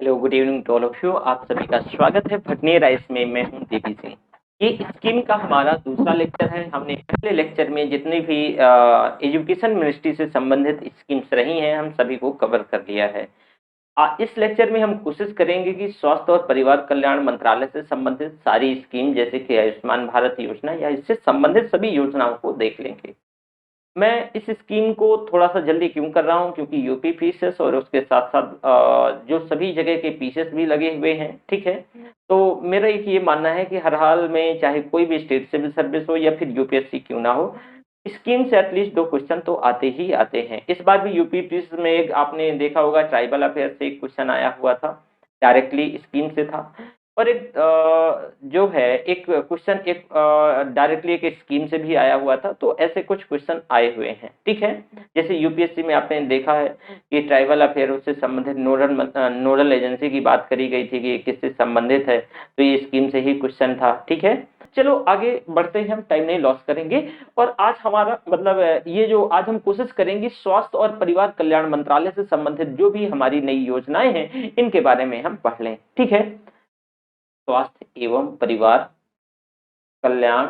Hello, good evening to all of you. आप सभी का स्वागत है भटनी राइस में। मैं हूं देवी सिंह। ये स्कीम का हमारा दूसरा लेक्चर है। हमने पहले लेक्चर में जितनी भी एजुकेशन मिनिस्ट्री से संबंधित स्कीम्स रही हैं हम सभी को कवर कर लिया है। इस लेक्चर में हम कोशिश करेंगे कि स्वास्थ्य और परिवार कल्याण मंत्रालय से संबंधित सारी स्कीम जैसे कि आयुष्मान भारत योजना या इससे संबंधित सभी योजनाओं को देख लेंगे। मैं इस स्कीम को थोड़ा सा जल्दी क्यों कर रहा हूं, क्योंकि यूपी पीसेस और उसके साथ साथ जो सभी जगह के पीसेस भी लगे हुए हैं, ठीक है। तो मेरा एक ये मानना है कि हर हाल में चाहे कोई भी स्टेट सिविल सर्विस हो या फिर यूपीएससी क्यों ना हो, स्कीम से एटलीस्ट दो क्वेश्चन तो आते ही आते हैं। इस बार भी यूपी पीस में एक आपने देखा होगा ट्राइबल अफेयर से एक क्वेश्चन आया हुआ था, डायरेक्टली स्कीम से था। और एक जो है एक क्वेश्चन एक डायरेक्टली एक स्कीम से भी आया हुआ था। तो ऐसे कुछ क्वेश्चन आए हुए हैं, ठीक है। जैसे यूपीएससी में आपने देखा है कि ट्राइबल अफेयर से संबंधित नोडल एजेंसी की बात करी गई थी कि ये किससे संबंधित है, तो ये स्कीम से ही क्वेश्चन था, ठीक है। चलो आगे बढ़ते हैं, हम टाइम नहीं लॉस करेंगे। और आज हमारा मतलब ये जो आज हम कोशिश करेंगे स्वास्थ्य और परिवार कल्याण मंत्रालय से संबंधित जो भी हमारी नई योजनाएं हैं इनके बारे में हम पढ़ लें, ठीक है। स्वास्थ्य एवं परिवार कल्याण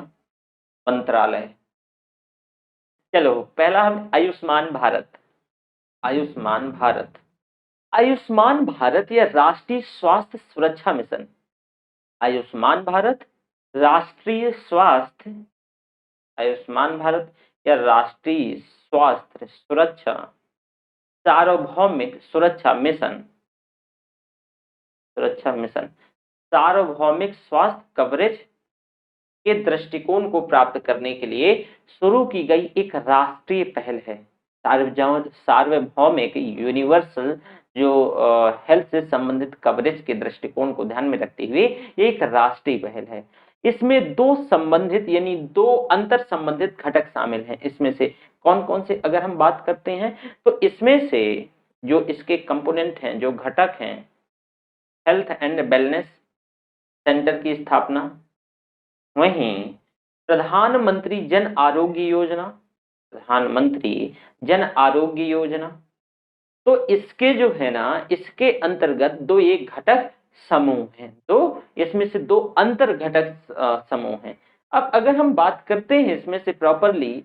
मंत्रालय। चलो पहला हम आयुष्मान भारत। आयुष्मान भारत, आयुष्मान भारत या राष्ट्रीय स्वास्थ्य सुरक्षा मिशन। आयुष्मान भारत राष्ट्रीय स्वास्थ्य, आयुष्मान भारत या राष्ट्रीय स्वास्थ्य सुरक्षा सार्वभौमिक सुरक्षा मिशन सार्वभौमिक स्वास्थ्य कवरेज के दृष्टिकोण को प्राप्त करने के लिए शुरू की गई एक राष्ट्रीय पहल है। सार्वभौमिक यूनिवर्सल जो हेल्थ से संबंधित कवरेज के दृष्टिकोण को ध्यान में रखते हुए ये एक राष्ट्रीय पहल है। इसमें दो संबंधित यानी दो अंतर संबंधित घटक शामिल हैं। इसमें से कौन कौन से अगर हम बात करते हैं तो इसमें से जो इसके कंपोनेंट हैं, जो घटक हैं, हेल्थ एंड वेलनेस सेंटर की स्थापना, वहीं प्रधानमंत्री जन आरोग्य योजना, प्रधानमंत्री जन आरोग्य योजना। तो इसके जो है ना, इसके अंतर्गत दो एक घटक समूह हैं, तो इसमें से दो अंतर घटक समूह हैं। अब अगर हम बात करते हैं इसमें से प्रॉपरली,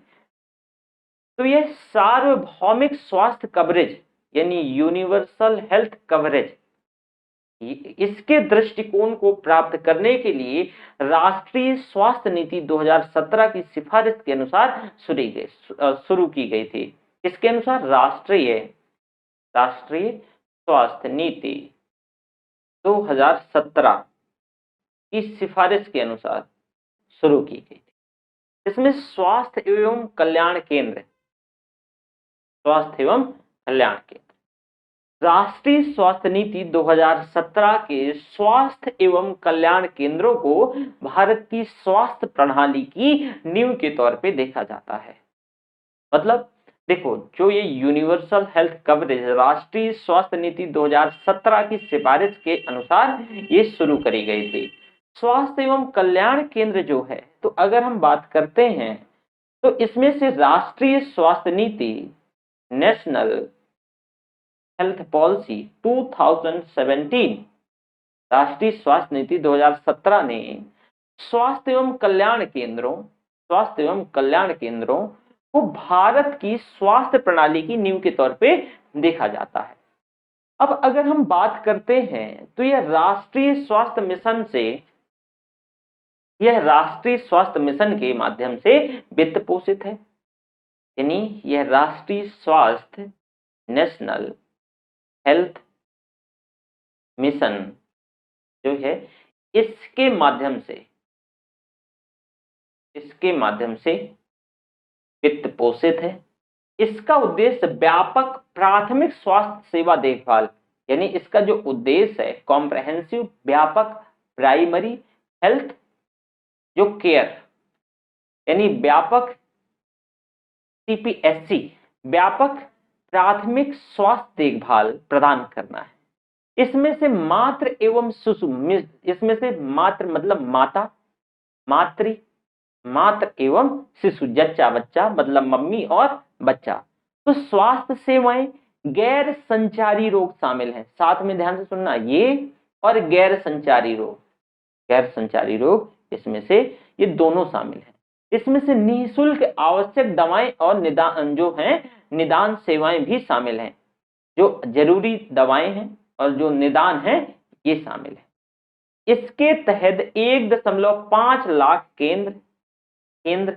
तो ये सार्वभौमिक स्वास्थ्य कवरेज यानी यूनिवर्सल हेल्थ कवरेज, इसके दृष्टिकोण को प्राप्त करने के लिए राष्ट्रीय स्वास्थ्य नीति 2017 की सिफारिश के अनुसार शुरू की गई थी। इसके अनुसार राष्ट्रीय स्वास्थ्य नीति 2017 की सिफारिश के अनुसार शुरू की गई थी। इसमें स्वास्थ्य एवं कल्याण केंद्र, राष्ट्रीय स्वास्थ्य नीति 2017 के स्वास्थ्य एवं कल्याण केंद्रों को भारत की स्वास्थ्य प्रणाली की नींव के तौर पे देखा जाता है। मतलब देखो, जो ये यूनिवर्सल हेल्थ कवरेज राष्ट्रीय स्वास्थ्य नीति 2017 की सिफारिश के अनुसार ये शुरू करी गई थी। स्वास्थ्य एवं कल्याण केंद्र जो है, तो अगर हम बात करते हैं तो इसमें से राष्ट्रीय स्वास्थ्य नीति नेशनल हेल्थ पॉलिसी 2017, राष्ट्रीय स्वास्थ्य नीति 2017 ने स्वास्थ्य एवं कल्याण केंद्रों को भारत की स्वास्थ्य प्रणाली की नींव के तौर पे देखा जाता है। अब अगर हम बात करते हैं तो यह राष्ट्रीय स्वास्थ्य मिशन के माध्यम से वित्त पोषित है। यानी यह राष्ट्रीय स्वास्थ्य नेशनल हेल्थ मिशन जो है इसके माध्यम से वित्त पोषित है। इसका उद्देश्य व्यापक प्राथमिक स्वास्थ्य सेवा देखभाल, यानी इसका जो उद्देश्य है कॉम्प्रहेंसिव व्यापक प्राइमरी हेल्थ जो केयर, यानी व्यापक CPSC व्यापक प्राथमिक स्वास्थ्य देखभाल प्रदान करना है। इसमें से मातृ एवं शिशु, इसमें से मातृ मतलब मातृ एवं शिशु, जच्चा बच्चा मतलब मम्मी और बच्चा। तो स्वास्थ्य सेवाएं गैर संचारी रोग शामिल हैं। साथ में ध्यान से सुनना, ये और गैर संचारी रोग, गैर संचारी रोग इसमें से ये दोनों शामिल हैं। इसमें से निःशुल्क आवश्यक दवाएं और निदान जो हैं, निदान सेवाएं भी शामिल हैं। जो जरूरी दवाएं हैं और जो निदान है ये शामिल है। इसके तहत 1.5 लाख केंद्र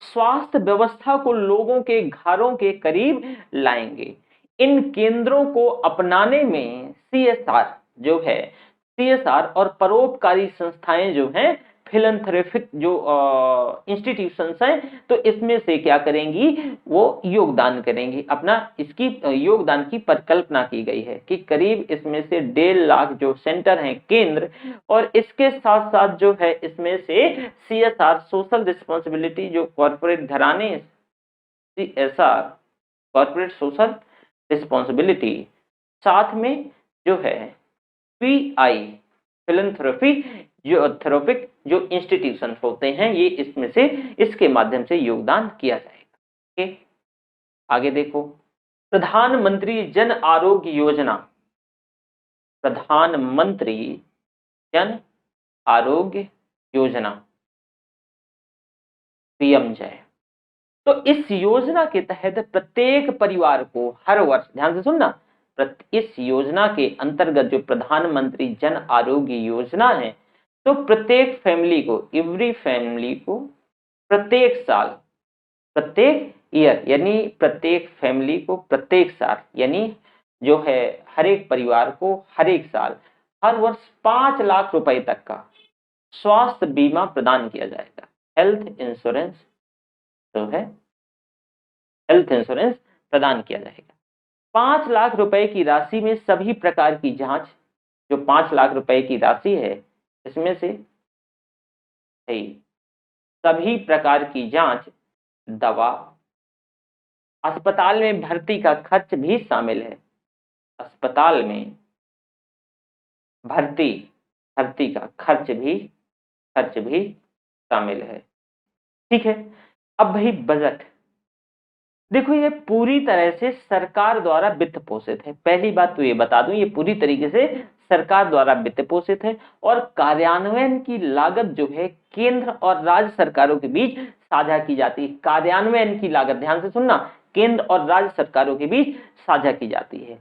स्वास्थ्य व्यवस्था को लोगों के घरों के करीब लाएंगे। इन केंद्रों को अपनाने में सीएसआर जो है, सीएसआर और परोपकारी संस्थाएं जो हैं, फिलैंथ्रोपिक जो इंस्टीट्यूशंस हैं, तो इसमें से क्या करेंगी, वो योगदान करेंगी अपना। इसकी योगदान की परिकल्पना की गई है कि करीब इसमें से 1.5 लाख जो सेंटर हैं, केंद्र, और इसके साथ साथ जो है इसमें से सीएसआर सोशल रिस्पॉन्सिबिलिटी जो कॉर्पोरेट घराने, सीएसआर कॉर्पोरेट सोशल रिस्पॉन्सिबिलिटी, साथ में जो है पीआई फिलैंथ्रोपी जो थेरोपिक जो इंस्टीट्यूशन होते हैं, ये इसमें से इसके माध्यम से योगदान किया जाएगा। ओके, आगे देखो, प्रधानमंत्री जन आरोग्य योजना, प्रधानमंत्री जन आरोग्य योजना पीएम जय। तो इस योजना के तहत प्रत्येक परिवार को हर वर्ष, ध्यान से सुनना, इस योजना के अंतर्गत जो प्रधानमंत्री जन आरोग्य योजना है, तो प्रत्येक फैमिली को, एवरी फैमिली को प्रत्येक साल, प्रत्येक ईयर, यानी प्रत्येक फैमिली को प्रत्येक साल, यानी जो है हर एक परिवार को हर एक साल, हर वर्ष 5 लाख रुपए तक का स्वास्थ्य बीमा प्रदान किया जाएगा। हेल्थ इंश्योरेंस जो है, हेल्थ इंश्योरेंस प्रदान किया जाएगा। 5 लाख रुपए की राशि में सभी प्रकार की जांच, जो 5 लाख रुपए की राशि है इसमें से सभी प्रकार की जांच, दवा, अस्पताल में भर्ती का खर्च भी शामिल है। अस्पताल में भर्ती का खर्च भी शामिल है। ठीक है, अब भाई बजट देखो, ये पूरी तरह से सरकार द्वारा वित्त पोषित है। पहली बात तो ये बता दूं, ये पूरी तरीके से सरकार द्वारा वित्त पोषित है और कार्यान्वयन की लागत जो है केंद्र और राज्य सरकारों के बीच साझा की जाती है। कार्यान्वयन की लागत, ध्यान से सुनना, केंद्र और राज्य सरकारों के बीच साझा की जाती है।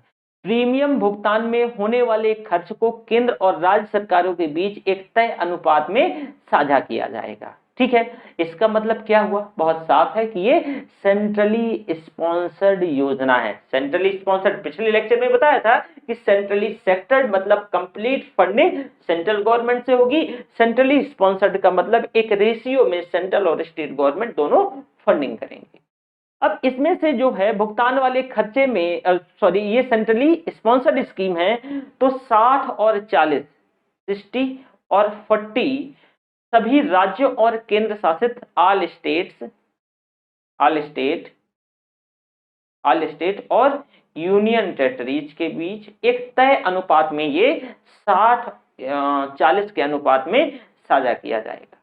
प्रीमियम भुगतान में होने वाले खर्च को केंद्र और राज्य सरकारों के बीच एक तय अनुपात में साझा किया जाएगा। ठीक है, इसका मतलब क्या हुआ, बहुत साफ है कि ये सेंट्रली स्पॉन्सर्ड योजना है। सेंट्रली स्पॉन्सर्ड, पिछले लेक्चर में बताया था कि सेंट्रली सेक्टर्ड मतलब कंप्लीट फंडिंग सेंट्रल गवर्नमेंट से होगी। सेंट्रली स्पॉन्सर्ड का मतलब एक रेशियो में सेंट्रल और स्टेट गवर्नमेंट दोनों फंडिंग करेंगे। अब इसमें से जो है भुगतान वाले खर्चे में, सॉरी, ये सेंट्रली स्पॉन्सर्ड स्कीम है, तो 60 और 40, 60 और 40 सभी राज्यों और केंद्र शासित ऑल स्टेट और यूनियन टेरिटरीज के बीच एक तय अनुपात में, ये 60-40 के अनुपात में साझा किया जाएगा।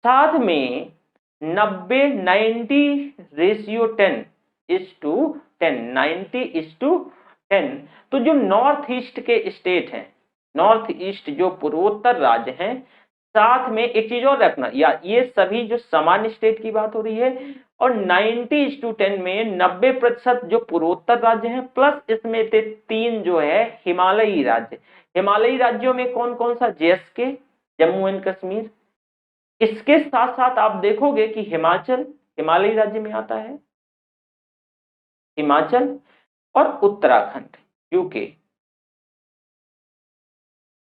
साथ में 90-90 रेशियो 10:10, 90:10। तो जो नॉर्थ ईस्ट के स्टेट हैं, नॉर्थ ईस्ट जो पूर्वोत्तर राज्य हैं, साथ में एक चीज और रखना, या ये सभी जो सामान्य स्टेट की बात हो रही है, और 90:10 में 90% जो पूर्वोत्तर राज्य हैं, प्लस इसमें से 3 जो है हिमालयी राज्य। हिमालयी राज्यों में कौन कौन सा, JSK, जम्मू एंड कश्मीर। इसके साथ साथ आप देखोगे कि हिमाचल हिमालयी राज्य में आता है, हिमाचल और उत्तराखंड, यूके,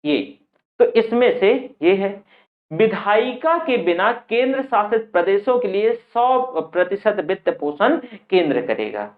ये तो इसमें से ये है। विधायिका के बिना केंद्र शासित प्रदेशों के लिए 100% वित्त पोषण केंद्र करेगा।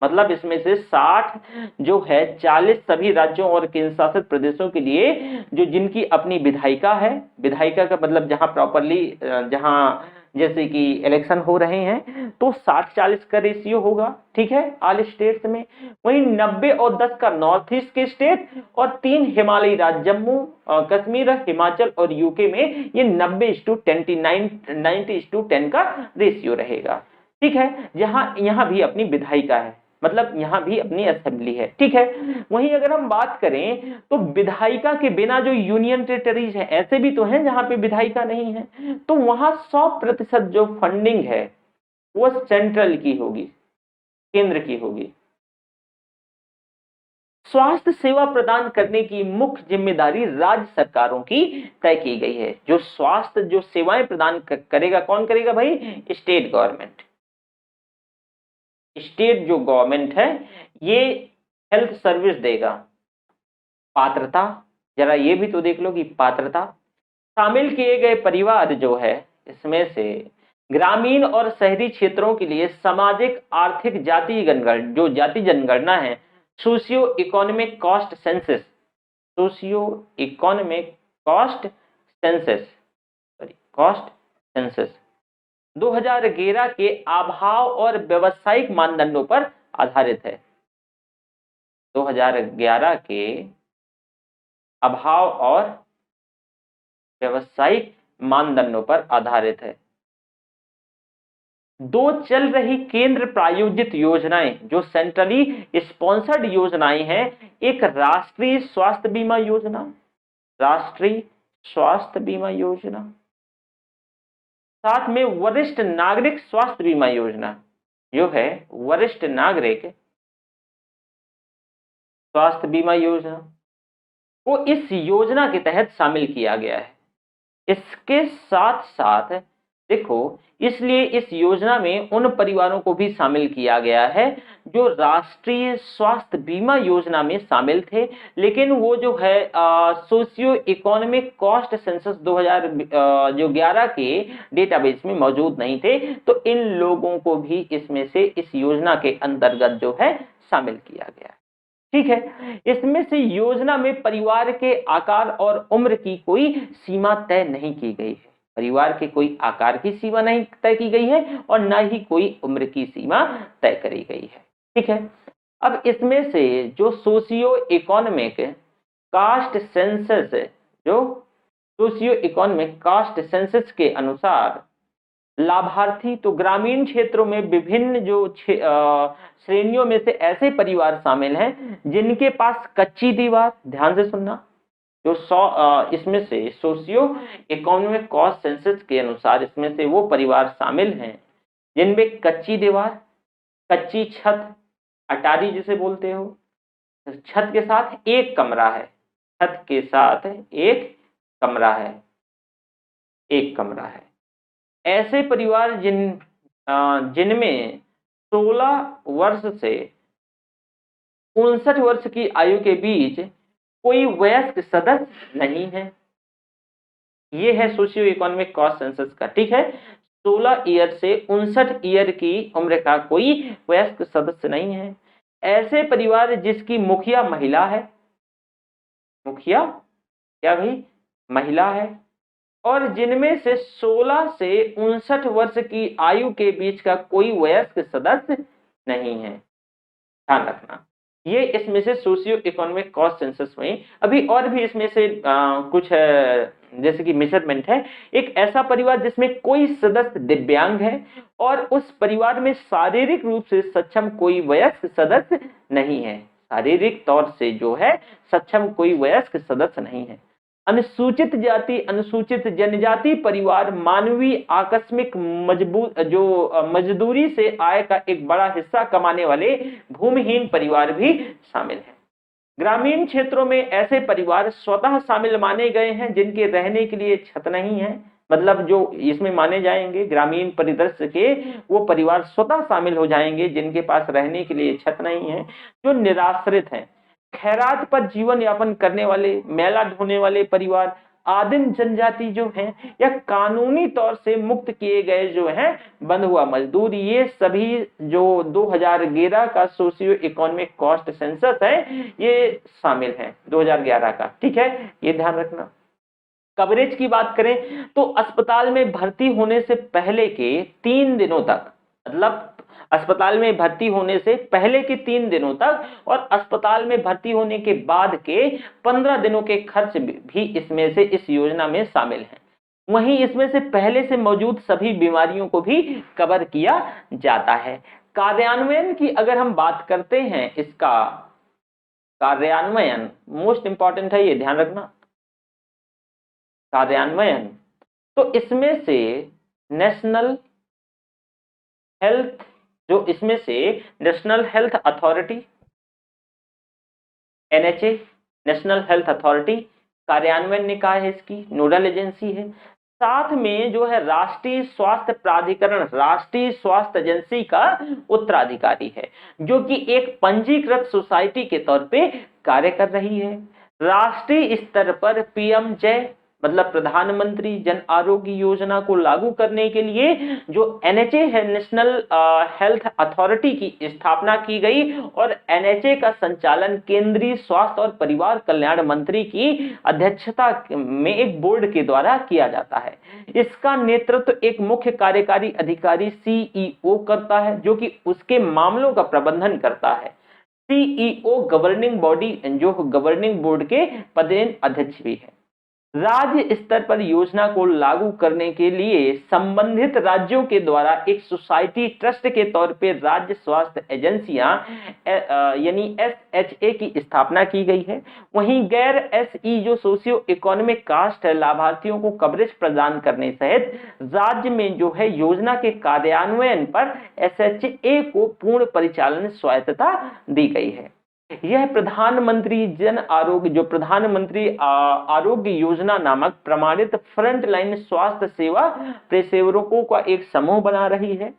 मतलब इसमें से 60 जो है 40 सभी राज्यों और केंद्र शासित प्रदेशों के लिए जो जिनकी अपनी विधायिका है, विधायिका का मतलब जहां प्रॉपरली, जहां जैसे कि इलेक्शन हो रहे हैं, तो 60-40 का रेशियो होगा। ठीक है, ऑल स्टेट्स में। वहीं 90 और 10 का नॉर्थ ईस्ट के स्टेट, और 3 हिमालयी राज्य जम्मू कश्मीर, हिमाचल और यूके में ये 90:10 का रेशियो रहेगा। ठीक है, जहां यहां भी अपनी विधायिका है, मतलब यहाँ भी अपनी असेंबली है, ठीक है। वहीं अगर हम बात करें तो विधायिका के बिना जो यूनियन टेरिटरीज है, ऐसे भी तो हैं जहां पे विधायिका नहीं है, तो वहां 100% जो फंडिंग है वो सेंट्रल की होगी, केंद्र की होगी। स्वास्थ्य सेवा प्रदान करने की मुख्य जिम्मेदारी राज्य सरकारों की तय की गई है। जो स्वास्थ्य जो सेवाएं प्रदान करेगा, कौन करेगा भाई? State government. स्टेट जो गवर्नमेंट है ये हेल्थ सर्विस देगा। पात्रता, जरा ये भी तो देख लो कि पात्रता, शामिल किए गए परिवार जो है इसमें से ग्रामीण और शहरी क्षेत्रों के लिए सामाजिक आर्थिक जाति जनगणना, जो जाति जनगणना है, socio economic cost census, socio economic cost census, cost census 2011 के अभाव और व्यवसायिक मानदंडों पर आधारित है। 2011 के अभाव और व्यवसायिक मानदंडों पर आधारित है। दो चल रही केंद्र प्रायोजित योजनाएं, जो सेंट्रली स्पॉन्सर्ड योजनाएं हैं, एक राष्ट्रीय स्वास्थ्य बीमा योजना, राष्ट्रीय स्वास्थ्य बीमा योजना, साथ में वरिष्ठ नागरिक स्वास्थ्य बीमा योजना, जो है वरिष्ठ नागरिक स्वास्थ्य बीमा योजना को इस योजना के तहत शामिल किया गया है। इसके साथ साथ देखो, इसलिए इस योजना में उन परिवारों को भी शामिल किया गया है जो राष्ट्रीय स्वास्थ्य बीमा योजना में शामिल थे, लेकिन वो जो है सोशियो इकोनॉमिक कॉस्ट सेंसस 2011 के डेटाबेस में मौजूद नहीं थे, तो इन लोगों को भी इसमें से इस योजना के अंतर्गत जो है शामिल किया गया है, ठीक है। इसमें से योजना में परिवार के आकार और उम्र की कोई सीमा तय नहीं की गई है। परिवार के कोई आकार की सीमा नहीं तय की गई है और ना ही कोई उम्र की सीमा तय करी गई है, ठीक है। अब इसमें से जो सोशियो इकोनॉमिक कास्ट सेंसस, जो सोशियो इकोनॉमिक कास्ट सेंसस के अनुसार लाभार्थी तो ग्रामीण क्षेत्रों में विभिन्न जो श्रेणियों में से ऐसे परिवार शामिल हैं जिनके पास कच्ची दीवार, ध्यान से सुनना, जो इसमें से सोशियो इकोनॉमिक कॉस्ट सेंसस के अनुसार इसमें से वो परिवार शामिल हैं जिनमें कच्ची दीवार, कच्ची छत, अटारी जिसे बोलते हो, छत के साथ एक कमरा है, छत के साथ एक कमरा है, एक कमरा है। ऐसे परिवार जिनमें 16 वर्ष से 59 वर्ष की आयु के बीच कोई वयस्क सदस्य नहीं है। ये है सोशियो इकोनॉमिक कॉस्ट सेंसस का, ठीक है। 16 ईयर से 59 ईयर की उम्र का कोई वयस्क सदस्य नहीं है। ऐसे परिवार जिसकी मुखिया महिला है, मुखिया क्या भाई? महिला है, और जिनमें से 16 से 59 वर्ष की आयु के बीच का कोई वयस्क सदस्य नहीं है, ध्यान रखना। ये इसमें से सोशियो इकोनॉमिक कॉस्ट सेंसस में अभी और भी इसमें से कुछ जैसे कि मेजरमेंट है। एक ऐसा परिवार जिसमें कोई सदस्य दिव्यांग है और उस परिवार में शारीरिक रूप से सक्षम कोई वयस्क सदस्य नहीं है, शारीरिक तौर से जो है सक्षम कोई वयस्क सदस्य नहीं है। अनुसूचित जाति, अनुसूचित जनजाति परिवार मानवीय आकस्मिक मजदूरी से आय का एक बड़ा हिस्सा कमाने वाले भूमिहीन परिवार भी शामिल हैं। ग्रामीण क्षेत्रों में ऐसे परिवार स्वतः शामिल माने गए हैं जिनके रहने के लिए छत नहीं है, मतलब जो इसमें माने जाएंगे ग्रामीण परिदृश्य के वो परिवार स्वतः शामिल हो जाएंगे जिनके पास रहने के लिए छत नहीं है, जो निराश्रित हैं, खैरात पर जीवन यापन करने वाले, मेला ढोने वाले परिवार, आदिम जनजाति जो हैं, या कानूनी तौर से मुक्त किए गए जो हैं बंद हुआ मजदूर, ये सभी जो 2011 का सोशियो इकोनॉमिक कॉस्ट सेंसस है ये शामिल है 2011 का, ठीक है, ये ध्यान रखना। कवरेज की बात करें तो अस्पताल में भर्ती होने से पहले के 3 दिनों तक, मतलब अस्पताल में भर्ती होने से पहले के 3 दिनों तक और अस्पताल में भर्ती होने के बाद के 15 दिनों के खर्च भी इसमें से इस योजना में शामिल हैं। वहीं इसमें से पहले से मौजूद सभी बीमारियों को भी कवर किया जाता है। कार्यान्वयन की अगर हम बात करते हैं, इसका कार्यान्वयन मोस्ट इंपॉर्टेंट है, ये ध्यान रखना। कार्यान्वयन, तो इसमें से नेशनल हेल्थ, जो इसमें से national health authority, NHA, national health authority कार्यान्वयन निकाय है, इसकी नोडल एजेंसी है। साथ में जो है राष्ट्रीय स्वास्थ्य प्राधिकरण, राष्ट्रीय स्वास्थ्य एजेंसी का उत्तराधिकारी है, जो कि एक पंजीकृत सोसाइटी के तौर पे कार्य कर रही है। राष्ट्रीय स्तर पर पीएम जय, मतलब प्रधानमंत्री जन आरोग्य योजना को लागू करने के लिए जो एनएचए है, नेशनल हेल्थ अथॉरिटी की स्थापना की गई, और एनएचए का संचालन केंद्रीय स्वास्थ्य और परिवार कल्याण मंत्री की अध्यक्षता में एक बोर्ड के द्वारा किया जाता है। इसका नेतृत्व एक मुख्य कार्यकारी अधिकारी सीईओ करता है, जो कि उसके मामलों का प्रबंधन करता है। सीईओ गवर्निंग बॉडी, जो गवर्निंग बोर्ड के पदेन अध्यक्ष भी है। राज्य स्तर पर योजना को लागू करने के लिए संबंधित राज्यों के द्वारा एक सोसाइटी ट्रस्ट के तौर पे राज्य स्वास्थ्य एजेंसियां यानी एसएचए की स्थापना की गई है। वहीं गैर एसई जो सोशियो इकोनॉमिक कास्ट है, लाभार्थियों को कवरेज प्रदान करने सहित राज्य में जो है योजना के कार्यान्वयन पर एसएचए को पूर्ण परिचालन स्वायत्तता दी गई है। यह प्रधानमंत्री जन आरोग्य, जो प्रधानमंत्री आरोग्य योजना नामक प्रमाणित फ्रंट लाइन स्वास्थ्य सेवा पेशेवरों का एक समूह बना रही है,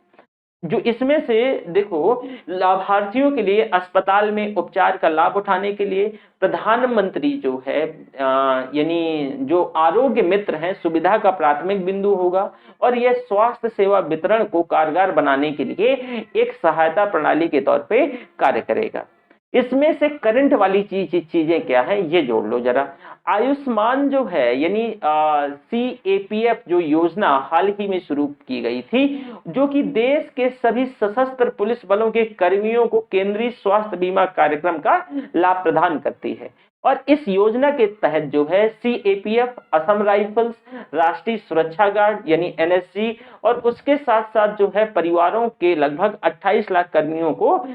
जो इसमें से देखो लाभार्थियों के लिए अस्पताल में उपचार का लाभ उठाने के लिए प्रधानमंत्री जो है यानी जो आरोग्य मित्र हैं सुविधा का प्राथमिक बिंदु होगा, और यह स्वास्थ्य सेवा वितरण को कारगर बनाने के लिए एक सहायता प्रणाली के तौर पे कार्य करेगा। इसमें से करंट वाली चीजें क्या है, ये जोड़ लो जरा। आयुष्मान जो है यानी सीएपीएफ जो योजना हाल ही में शुरू की गई थी, जो कि देश के सभी सशस्त्र पुलिस बलों के कर्मियों को केंद्रीय स्वास्थ्य बीमा कार्यक्रम का लाभ प्रदान करती है। और इस योजना के तहत जो है सीएपीएफ, असम राइफल्स, राष्ट्रीय सुरक्षा गार्ड यानी एनएसजी, और उसके साथ साथ जो है परिवारों के लगभग 28 लाख कर्मियों को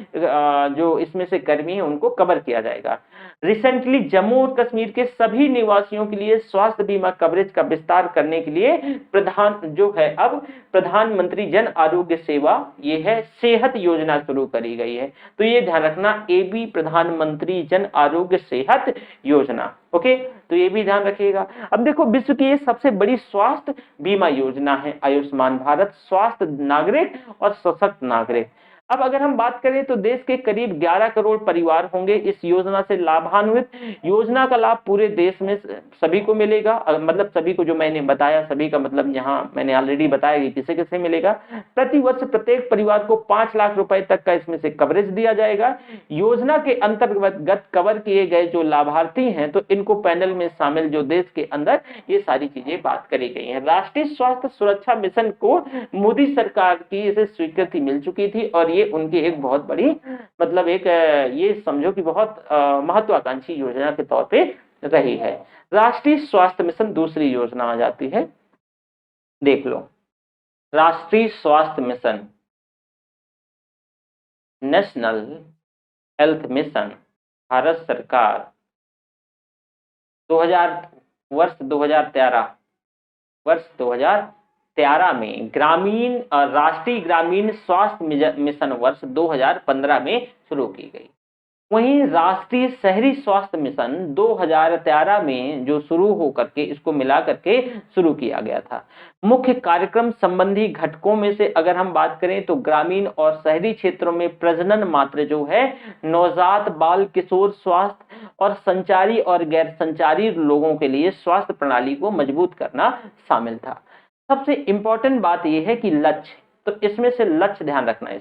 जो इसमें से कर्मी है उनको कवर किया जाएगा। रिसेंटली जम्मू और कश्मीर के सभी निवासियों के लिए स्वास्थ्य बीमा कवरेज का विस्तार करने के लिए अब प्रधानमंत्री जन आरोग्य सेवा, ये है सेहत योजना शुरू करी गई है। तो ये ध्यान रखना, एबी प्रधानमंत्री जन आरोग्य सेहत योजना। ओके, तो ये भी ध्यान रखिएगा। अब देखो विश्व की ये सबसे बड़ी स्वास्थ्य बीमा योजना है आयुष्मान भारत, स्वास्थ्य नागरिक और सशक्त नागरिक। अब अगर हम बात करें तो देश के करीब 11 करोड़ परिवार होंगे इस योजना से लाभान्वित। योजना का लाभ पूरे देश में सभी को मिलेगा, मतलब सभी को, जो मैंने बताया सभी का मतलब यहाँ मैंने ऑलरेडी बताया कि किसे किसे मिलेगा। प्रति वर्ष प्रत्येक परिवार को 5 लाख रुपए तक का इसमें से कवरेज दिया जाएगा। योजना के अंतर्गत कवर किए गए जो लाभार्थी हैं, तो इनको पैनल में शामिल जो देश के अंदर ये सारी चीजें बात करी गई है। राष्ट्रीय स्वास्थ्य सुरक्षा मिशन को मोदी सरकार की इसे स्वीकृति मिल चुकी थी, और ये उनकी एक बहुत बड़ी मतलब एक ये समझो कि बहुत महत्वाकांक्षी योजना के तौर पे रही है। राष्ट्रीय स्वास्थ्य मिशन दूसरी योजना आ जाती है, देख लो। राष्ट्रीय स्वास्थ्य mission, national health mission, Bharat सरकार 2013 में राष्ट्रीय ग्रामीण स्वास्थ्य मिशन वर्ष 2015 में शुरू की गई। वहीं राष्ट्रीय शहरी स्वास्थ्य मिशन 2013 में जो शुरू हो करके इसको मिला करके शुरू किया गया था। मुख्य कार्यक्रम संबंधी घटकों में से अगर हम बात करें तो ग्रामीण और शहरी क्षेत्रों में प्रजनन मात्र जो है, नवजात बाल किशोर स्वास्थ्य और संचारी और गैर संचारी लोगों के लिए स्वास्थ्य प्रणाली को मजबूत करना शामिल था। सबसे इंपॉर्टेंट बात यह है कि लक्ष्य, तो इसमें से लक्ष्य ध्यान रखना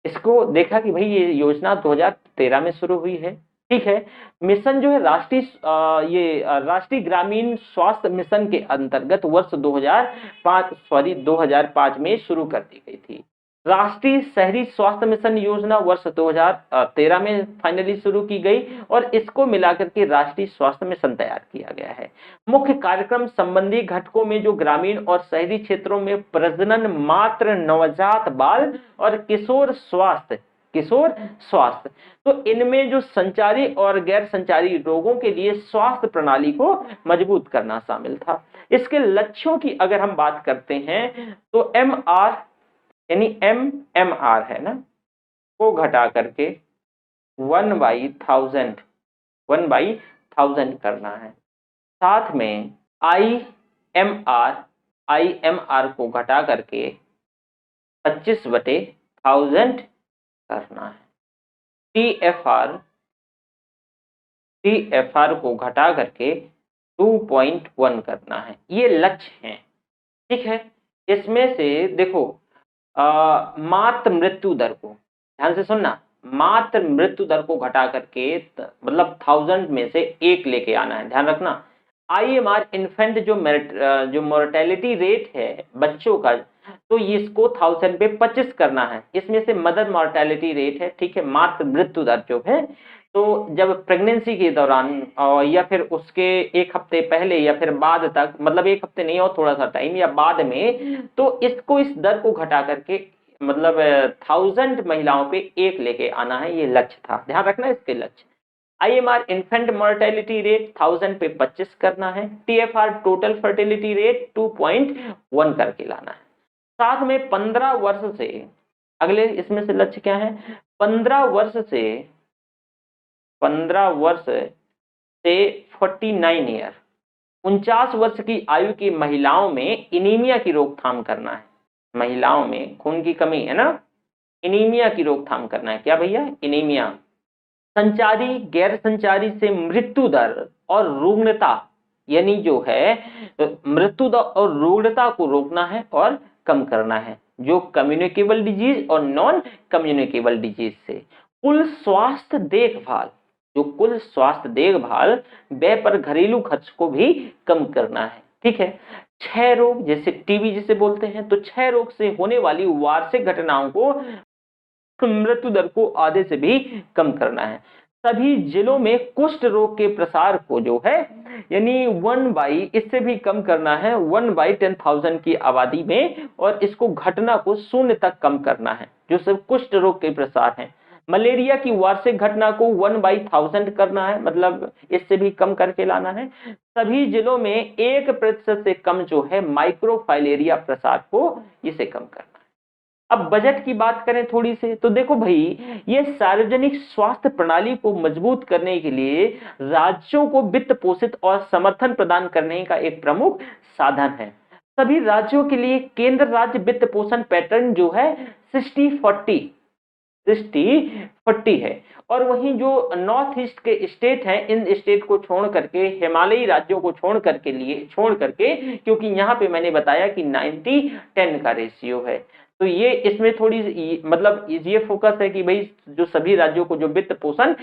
इसको देखा कि भाई ये योजना 2013 में शुरू हुई है, ठीक है। मिशन जो है राष्ट्रीय ग्रामीण स्वास्थ्य मिशन के अंतर्गत वर्ष 2005 में शुरू कर दी गई थी। राष्ट्रीय शहरी स्वास्थ्य मिशन योजना वर्ष 2013 में फाइनली शुरू की गई और इसको मिलाकर के राष्ट्रीय स्वास्थ्य मिशन तैयार किया गया है। मुख्य कार्यक्रम संबंधी घटकों में जो ग्रामीण और शहरी क्षेत्रों में प्रजनन, मात्र, नवजात बाल और किशोर स्वास्थ्य, तो इनमें जो संचारी और गैर संचारी रोगों के लिए स्वास्थ्य प्रणाली को मजबूत करना शामिल था। इसके लक्ष्यों की अगर हम बात करते हैं तो MMR है ना, को घटा करके 1/1000 करना है। साथ में IMR को घटा करके 25/1000 करना है। TFR को घटा करके 2.1 करना है। ये लक्ष्य हैं, ठीक है। इसमें से देखो मातृ मृत्यु दर को ध्यान से सुनना, मातृ मृत्यु दर को घटा करके मतलब 1000 में से 1 लेके आना है, ध्यान रखना। IMR इन्फेंट जो मोर्टेलिटी रेट है बच्चों का, तो इसको 1000 पे 25 करना है। इसमें से मदर मोर्टेलिटी रेट है, ठीक है, मातृ मृत्यु दर जो है, तो जब प्रेगनेंसी के दौरान या फिर उसके 1 हफ्ते पहले या फिर बाद तक, मतलब 1 हफ्ते नहीं और थोड़ा सा टाइम या बाद में, तो इसको इस दर को घटा करके मतलब 1000 महिलाओं पे 1 लेके आना है, ये लक्ष्य था, ध्यान रखना इसके लक्ष्य। IMR इन्फेंट मोर्टेलिटी रेट 1000 पे 25 करना है। TFR टोटल फर्टिलिटी रेट 2.1 करके लाना है। साथ में 15 वर्ष से अगले इसमें से लक्ष्य क्या है, 15 वर्ष से 49 ईयर 49 वर्ष की आयु की महिलाओं में एनीमिया की रोकथाम करना है। महिलाओं में खून की कमी है ना, एनीमिया की रोकथाम करना है। क्या भैया, एनीमिया। संचारी गैर संचारी से मृत्यु दर और रुग्णता, यानी जो है मृत्यु दर और रुग्णता को रोकना है और कम करना है, जो कम्युनिकेबल डिजीज और नॉन कम्युनिकेबल डिजीज से। कुल स्वास्थ्य देखभाल व्यय पर घरेलू खर्च को भी कम करना है, ठीक है। 6 रोग जैसे टीबी जिसे बोलते हैं, तो 6 रोग से होने वाली वार्षिक घटनाओं को, मृत्यु दर को आधे से भी कम करना है। सभी जिलों में कुष्ठ रोग के प्रसार को जो है यानी इससे भी कम करना है, 1/10,000 की आबादी में, और इसको घटना को 0 तक कम करना है, जो सब कुष्ठ रोग के प्रसार है। मलेरिया की वार्षिक घटना को 1/1000 करना है, मतलब इससे भी कम करके लाना है। सभी जिलों में 1% से कम जो है माइक्रोफाइलेरिया प्रसार को, इसे कम करना है। अब बजट की बात करें थोड़ी से, तो देखो भाई, ये सार्वजनिक स्वास्थ्य प्रणाली को मजबूत करने के लिए राज्यों को वित्त पोषित और समर्थन प्रदान करने का एक प्रमुख साधन है। सभी राज्यों के लिए केंद्र राज्य वित्त पोषण पैटर्न जो है 60-40 है, और वहीं जो नॉर्थ ईस्ट के स्टेट हैं, इन स्टेट को छोड़ करके, हिमालयी राज्यों को छोड़ करके, क्योंकि यहाँ पे मैंने बताया कि 90-10 का रेशियो है, तो ये इसमें थोड़ी मतलब ये फोकस है कि भाई जो सभी राज्यों को जो वित्त पोषण,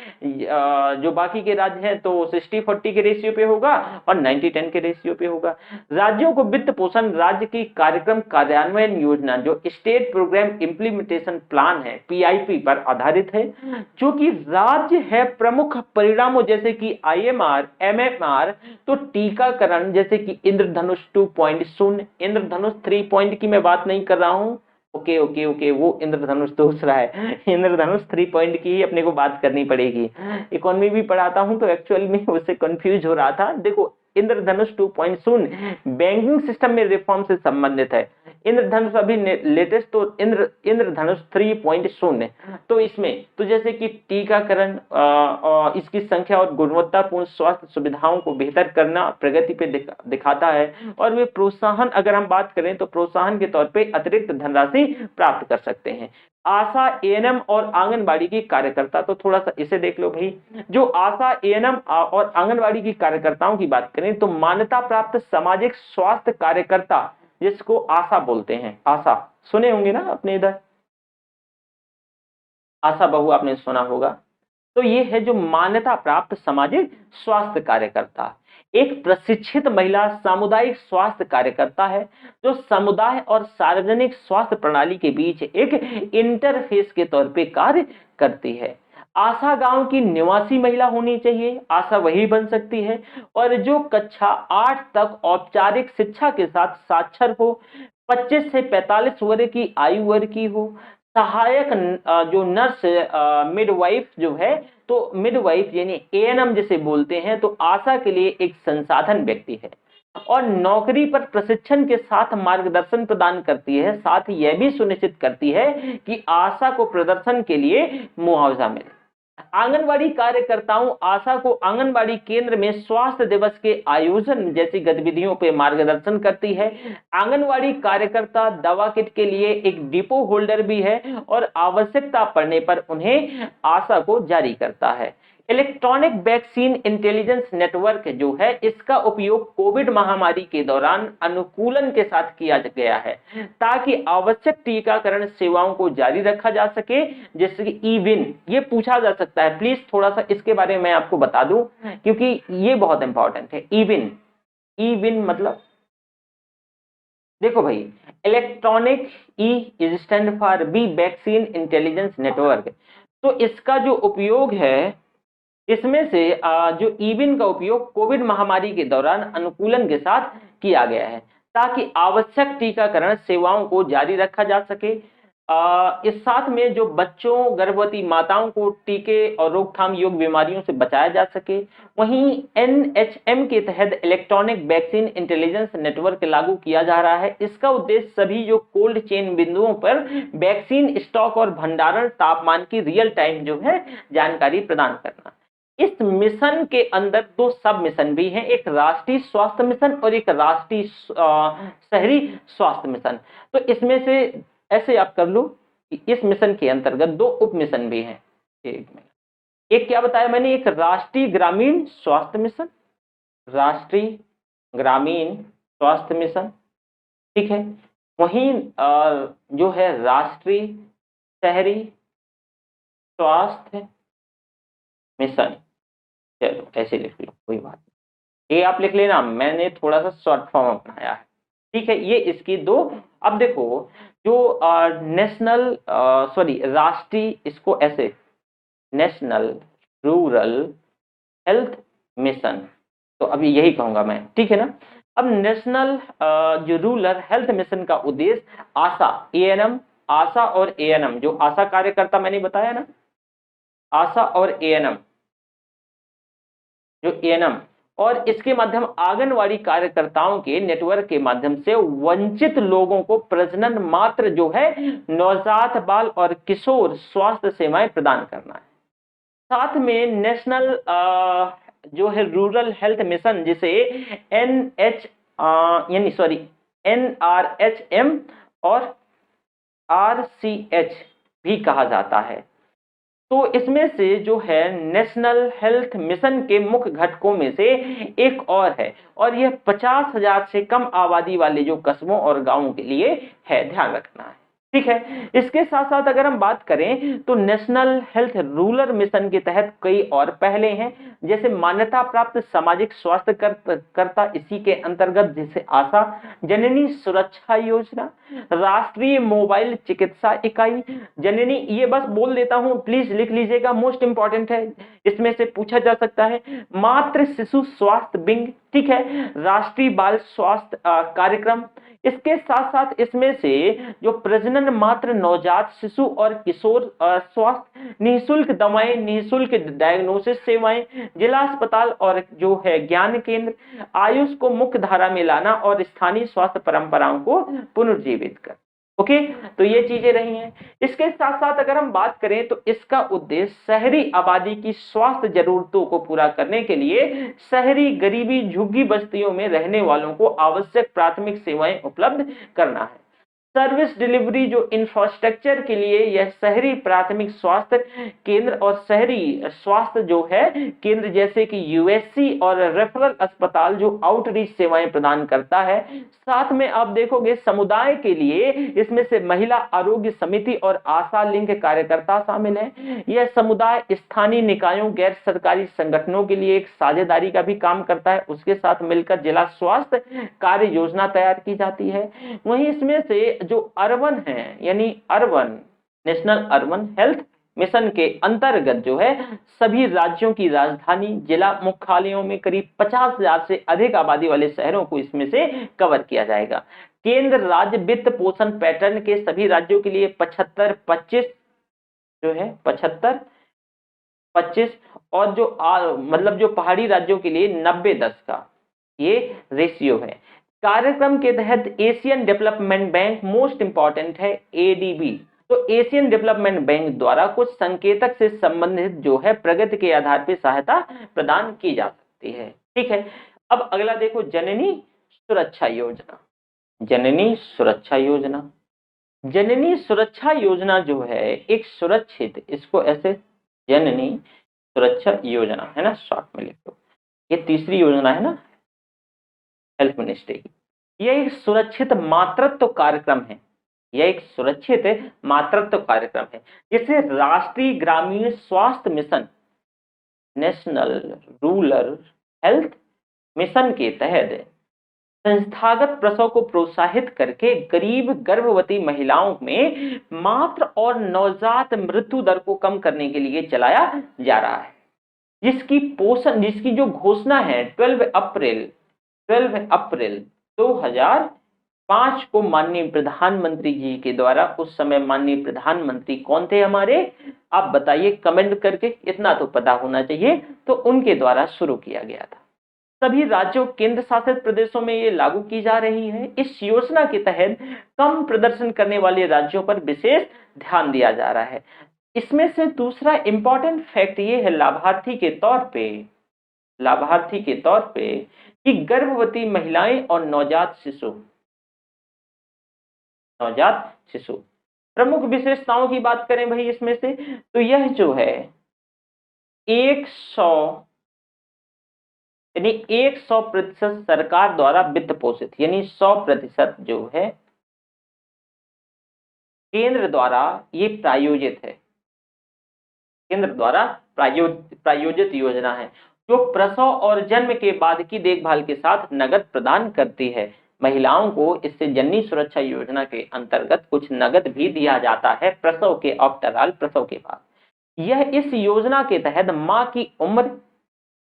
जो बाकी के राज्य हैं तो 60-40 के रेशियो पे होगा और 90-10 के रेशियो पे होगा। राज्यों को वित्त पोषण राज्य की कार्यक्रम कार्यान्वयन योजना, जो स्टेट प्रोग्राम इम्प्लीमेंटेशन प्लान है, PIP पर आधारित है, जो कि राज्य है प्रमुख परिणामों जैसे कि IMR, MMR, तो टीकाकरण जैसे कि इंद्रधनुष 2.0, इंद्रधनुष 3 पॉइंट की मैं बात नहीं कर रहा हूं, ओके, वो इंद्रधनुष दूसरा है, इंद्रधनुष 3 पॉइंट की ही अपने को बात करनी पड़ेगी। इकोनॉमी भी पढ़ाता हूं तो एक्चुअल में उससे कंफ्यूज हो रहा था। देखो, इंद्रधनुष 2.0 बैंकिंग सिस्टम में रिफॉर्म से संबंधित है। इंद्रधनुष अभी लेटेस्ट तो इंद्रधनुष 3.0, तो इसमें तो जैसे कि टीकाकरण, इसकी संख्या और गुणवत्तापूर्ण स्वास्थ्य सुविधाओं को बेहतर करना प्रगति पे दिखाता है, और वे प्रोत्साहन, अगर हम बात करें तो प्रोत्साहन के तौर पे अतिरिक्त धनराशि प्राप्त कर सकते हैं। आशा, ANM और आंगनबाड़ी की कार्यकर्ता, तो थोड़ा सा इसे देख लो भाई। जो आशा, ANM और आंगनबाड़ी की कार्यकर्ताओं की बात करें तो मान्यता प्राप्त सामाजिक स्वास्थ्य कार्यकर्ता, जिसको आशा बोलते हैं, आशा सुने होंगे ना अपने इधर, आशा बहू आपने सुना होगा। तो ये है जो मान्यता प्राप्त सामाजिक स्वास्थ्य कार्यकर्ता। एक प्रशिक्षित महिला सामुदायिक स्वास्थ्य कार्यकर्ता है जो समुदाय और सार्वजनिक स्वास्थ्य प्रणाली के बीच एक इंटरफेस के तौर पे कार्य करती है। आशा गांव की निवासी महिला होनी चाहिए, आशा वही बन सकती है, और जो कक्षा 8 तक औपचारिक शिक्षा के साथ साक्षर हो, 25 से 45 वर्ष की आयु वर्ग की हो, सहायक जो नर्स मिडवाइफ जो है, तो मिडवाइफ यानी एएनएम जिसे बोलते हैं, तो आशा के लिए एक संसाधन व्यक्ति है और नौकरी पर प्रशिक्षण के साथ मार्गदर्शन प्रदान करती है, साथ ही यह भी सुनिश्चित करती है कि आशा को प्रदर्शन के लिए मुआवजा मिले। आंगनवाड़ी कार्यकर्ताओं आशा को आंगनवाड़ी केंद्र में स्वास्थ्य दिवस के आयोजन जैसी गतिविधियों पर मार्गदर्शन करती है। आंगनवाड़ी कार्यकर्ता दवा किट के लिए एक डिपो होल्डर भी है और आवश्यकता पड़ने पर उन्हें आशा को जारी करता है। इलेक्ट्रॉनिक वैक्सीन इंटेलिजेंस नेटवर्क जो है, इसका उपयोग कोविड महामारी के दौरान अनुकूलन के साथ किया गया है ताकि आवश्यक टीकाकरण सेवाओं को जारी रखा जा सके, जैसे कि ई-विन ये पूछा जा सकता है। प्लीज थोड़ा सा इसके बारे में मैं आपको बता दूं क्योंकि ये बहुत इंपॉर्टेंट है। ई-विन मतलब देखो भाई, electronic E stand for B vaccine intelligence network, तो इसका जो उपयोग है इसमें से जो ई-विन का उपयोग कोविड महामारी के दौरान अनुकूलन के साथ किया गया है ताकि आवश्यक टीकाकरण सेवाओं को जारी रखा जा सके। इस साथ में जो बच्चों गर्भवती माताओं को टीके और रोकथाम योग्य बीमारियों से बचाया जा सके। वहीं एनएचएम के तहत इलेक्ट्रॉनिक वैक्सीन इंटेलिजेंस नेटवर्क लागू किया जा रहा है। इसका उद्देश्य सभी जो कोल्ड चेन बिंदुओं पर वैक्सीन स्टॉक और भंडारण तापमान की रियल टाइम जो है जानकारी प्रदान करना। इस मिशन के अंदर दो सब मिशन भी हैं, एक राष्ट्रीय स्वास्थ्य मिशन और एक राष्ट्रीय शहरी स्वास्थ्य मिशन। तो इसमें से ऐसे आप कर लो कि इस मिशन के अंतर्गत दो उप मिशन भी हैं। एक क्या बताया मैंने, एक राष्ट्रीय ग्रामीण स्वास्थ्य मिशन, राष्ट्रीय ग्रामीण स्वास्थ्य मिशन, ठीक है। वहीं जो है राष्ट्रीय शहरी स्वास्थ्य मिशन, चलो ऐसे लिख लो, कोई बात नहीं, ये आप लिख लेना, मैंने थोड़ा सा शॉर्ट फॉर्म अपनाया है, ठीक है। ये इसकी दो। अब देखो जो नेशनल राष्ट्रीय, इसको ऐसे नेशनल रूरल हेल्थ मिशन, तो अभी यही कहूंगा मैं, ठीक है ना। अब नेशनल जो रूरल हेल्थ मिशन का उद्देश्य आशा एएनएम, आशा और एएनएम, जो आशा कार्यकर्ता मैंने बताया ना, आशा और एएनएम, जो एएनएम और इसके माध्यम आंगनवाड़ी कार्यकर्ताओं के नेटवर्क के माध्यम से वंचित लोगों को प्रजनन मात्र जो है नवजात बाल और किशोर स्वास्थ्य सेवाएं प्रदान करना है। साथ में नेशनल जो है रूरल हेल्थ मिशन, जिसे एनआरएचएम और आरसीएच भी कहा जाता है। तो इसमें से जो है नेशनल हेल्थ मिशन के मुख्य घटकों में से एक और है, और यह 50,000 से कम आबादी वाले जो कस्बों और गांवों के लिए है, ध्यान रखना है, ठीक है। इसके साथ साथ अगर हम बात करें तो नेशनल हेल्थ रूरल मिशन के तहत कई और पहले हैं, जैसे मान्यता प्राप्त सामाजिक स्वास्थ्य करता, इसी के अंतर्गत जैसे आशा, जननी सुरक्षा योजना, राष्ट्रीय मोबाइल चिकित्सा इकाई, जननी, ये बस बोल देता हूं, प्लीज लिख लीजिएगा, मोस्ट इंपॉर्टेंट है, इसमें से पूछा जा सकता है। मातृ शिशु स्वास्थ्य विंग, ठीक है, राष्ट्रीय बाल स्वास्थ्य कार्यक्रम। इसके साथ साथ इसमें से जो प्रजनन मात्र नवजात शिशु और किशोर स्वास्थ्य, निःशुल्क दवाएं, निःशुल्क डायग्नोसिस सेवाएं, जिला अस्पताल और जो है ज्ञान केंद्र, आयुष को मुख्य धारा में लाना और स्थानीय स्वास्थ्य परंपराओं को पुनर्जीवित कर। ओके, तो ये चीजें रही हैं। इसके साथ साथ अगर हम बात करें तो इसका उद्देश्य शहरी आबादी की स्वास्थ्य जरूरतों को पूरा करने के लिए शहरी गरीबी झुग्गी बस्तियों में रहने वालों को आवश्यक प्राथमिक सेवाएं उपलब्ध करना है। सर्विस डिलीवरी जो इंफ्रास्ट्रक्चर के लिए यह शहरी प्राथमिक स्वास्थ्य केंद्र और शहरी स्वास्थ्य जो है केंद्र जैसे कि यूएससी और रेफरल अस्पताल जो आउटरीच सेवाएं प्रदान करता है। साथ में आप देखोगे समुदाय के लिए इसमें से महिला आरोग्य समिति और आशा लिंक कार्यकर्ता शामिल है। यह समुदाय स्थानीय निकायों गैर सरकारी संगठनों के लिए एक साझेदारी का भी काम करता है, उसके साथ मिलकर जिला स्वास्थ्य कार्य योजना तैयार की जाती है। वहीं इसमें से जो अर्बन है यानी urban national urban health mission के अंतर्गत जो है सभी राज्यों की राजधानी जिला मुख्यालयों में करीब 50,000 से अधिक आबादी वाले शहरों को इसमें से कवर किया जाएगा। केंद्र राज्य वित्त पोषण पैटर्न के सभी राज्यों के लिए 75-25 जो है 75-25 और जो मतलब जो पहाड़ी राज्यों के लिए 90-10 का ये रेशियो है। कार्यक्रम के तहत Asian development bank most important है एडीबी। तो एशियन डेवलपमेंट बैंक द्वारा कुछ संकेतक से संबंधित जो है प्रगति के आधार पर सहायता प्रदान की जा सकती है। ठीक है, अब अगला देखो जननी सुरक्षा योजना। जननी सुरक्षा योजना, जननी सुरक्षा योजना जो है एक सुरक्षित, इसको ऐसे जननी सुरक्षा योजना है ना, शॉर्ट में लिख दो। ये तीसरी योजना है ना हेल्थ मिनिस्ट्री की। यह एक सुरक्षित मातृत्व कार्यक्रम है, यह एक सुरक्षित मातृत्व कार्यक्रम है जिसे राष्ट्रीय ग्रामीण स्वास्थ्य mission national rural health mission के तहत संस्थागत प्रसव को प्रोत्साहित करके गरीब गर्भवती महिलाओं में मातृ और नवजात मृत्यु दर को कम करने के लिए चलाया जा रहा है, जिसकी जो घोषणा है 12 अप्रैल 2005 को माननीय प्रधानमंत्री जी के द्वारा, उस समय माननीय प्रधानमंत्री कौन थे हमारे, आप बताइए कमेंट करके, इतना तो पता होना चाहिए, तो उनके द्वारा शुरू किया गया था। सभी राज्यों केंद्र शासित प्रदेशों में ये लागू की जा रही है। इस योजना के तहत कम प्रदर्शन करने वाले राज्यों पर विशेष ध्यान दिया जा रहा है। इसमें से दूसरा इंपॉर्टेंट फैक्ट ये है लाभार्थी के तौर पे कि गर्भवती महिलाएं और नवजात शिशु प्रमुख विशेषताओं की बात करें भाई इसमें से, तो यह जो है 100% सरकार द्वारा वित्त पोषित, यानी 100% जो है केंद्र द्वारा ये प्रायोजित है, केंद्र द्वारा प्रायोजित योजना है जो प्रसव और जन्म के बाद की देखभाल के साथ नगद प्रदान करती है। महिलाओं को इससे जननी सुरक्षा योजना के अंतर्गत कुछ नगद भी दिया जाता है प्रसव के ऑल प्रसव के बाद। यह इस योजना के तहत मां की उम्र,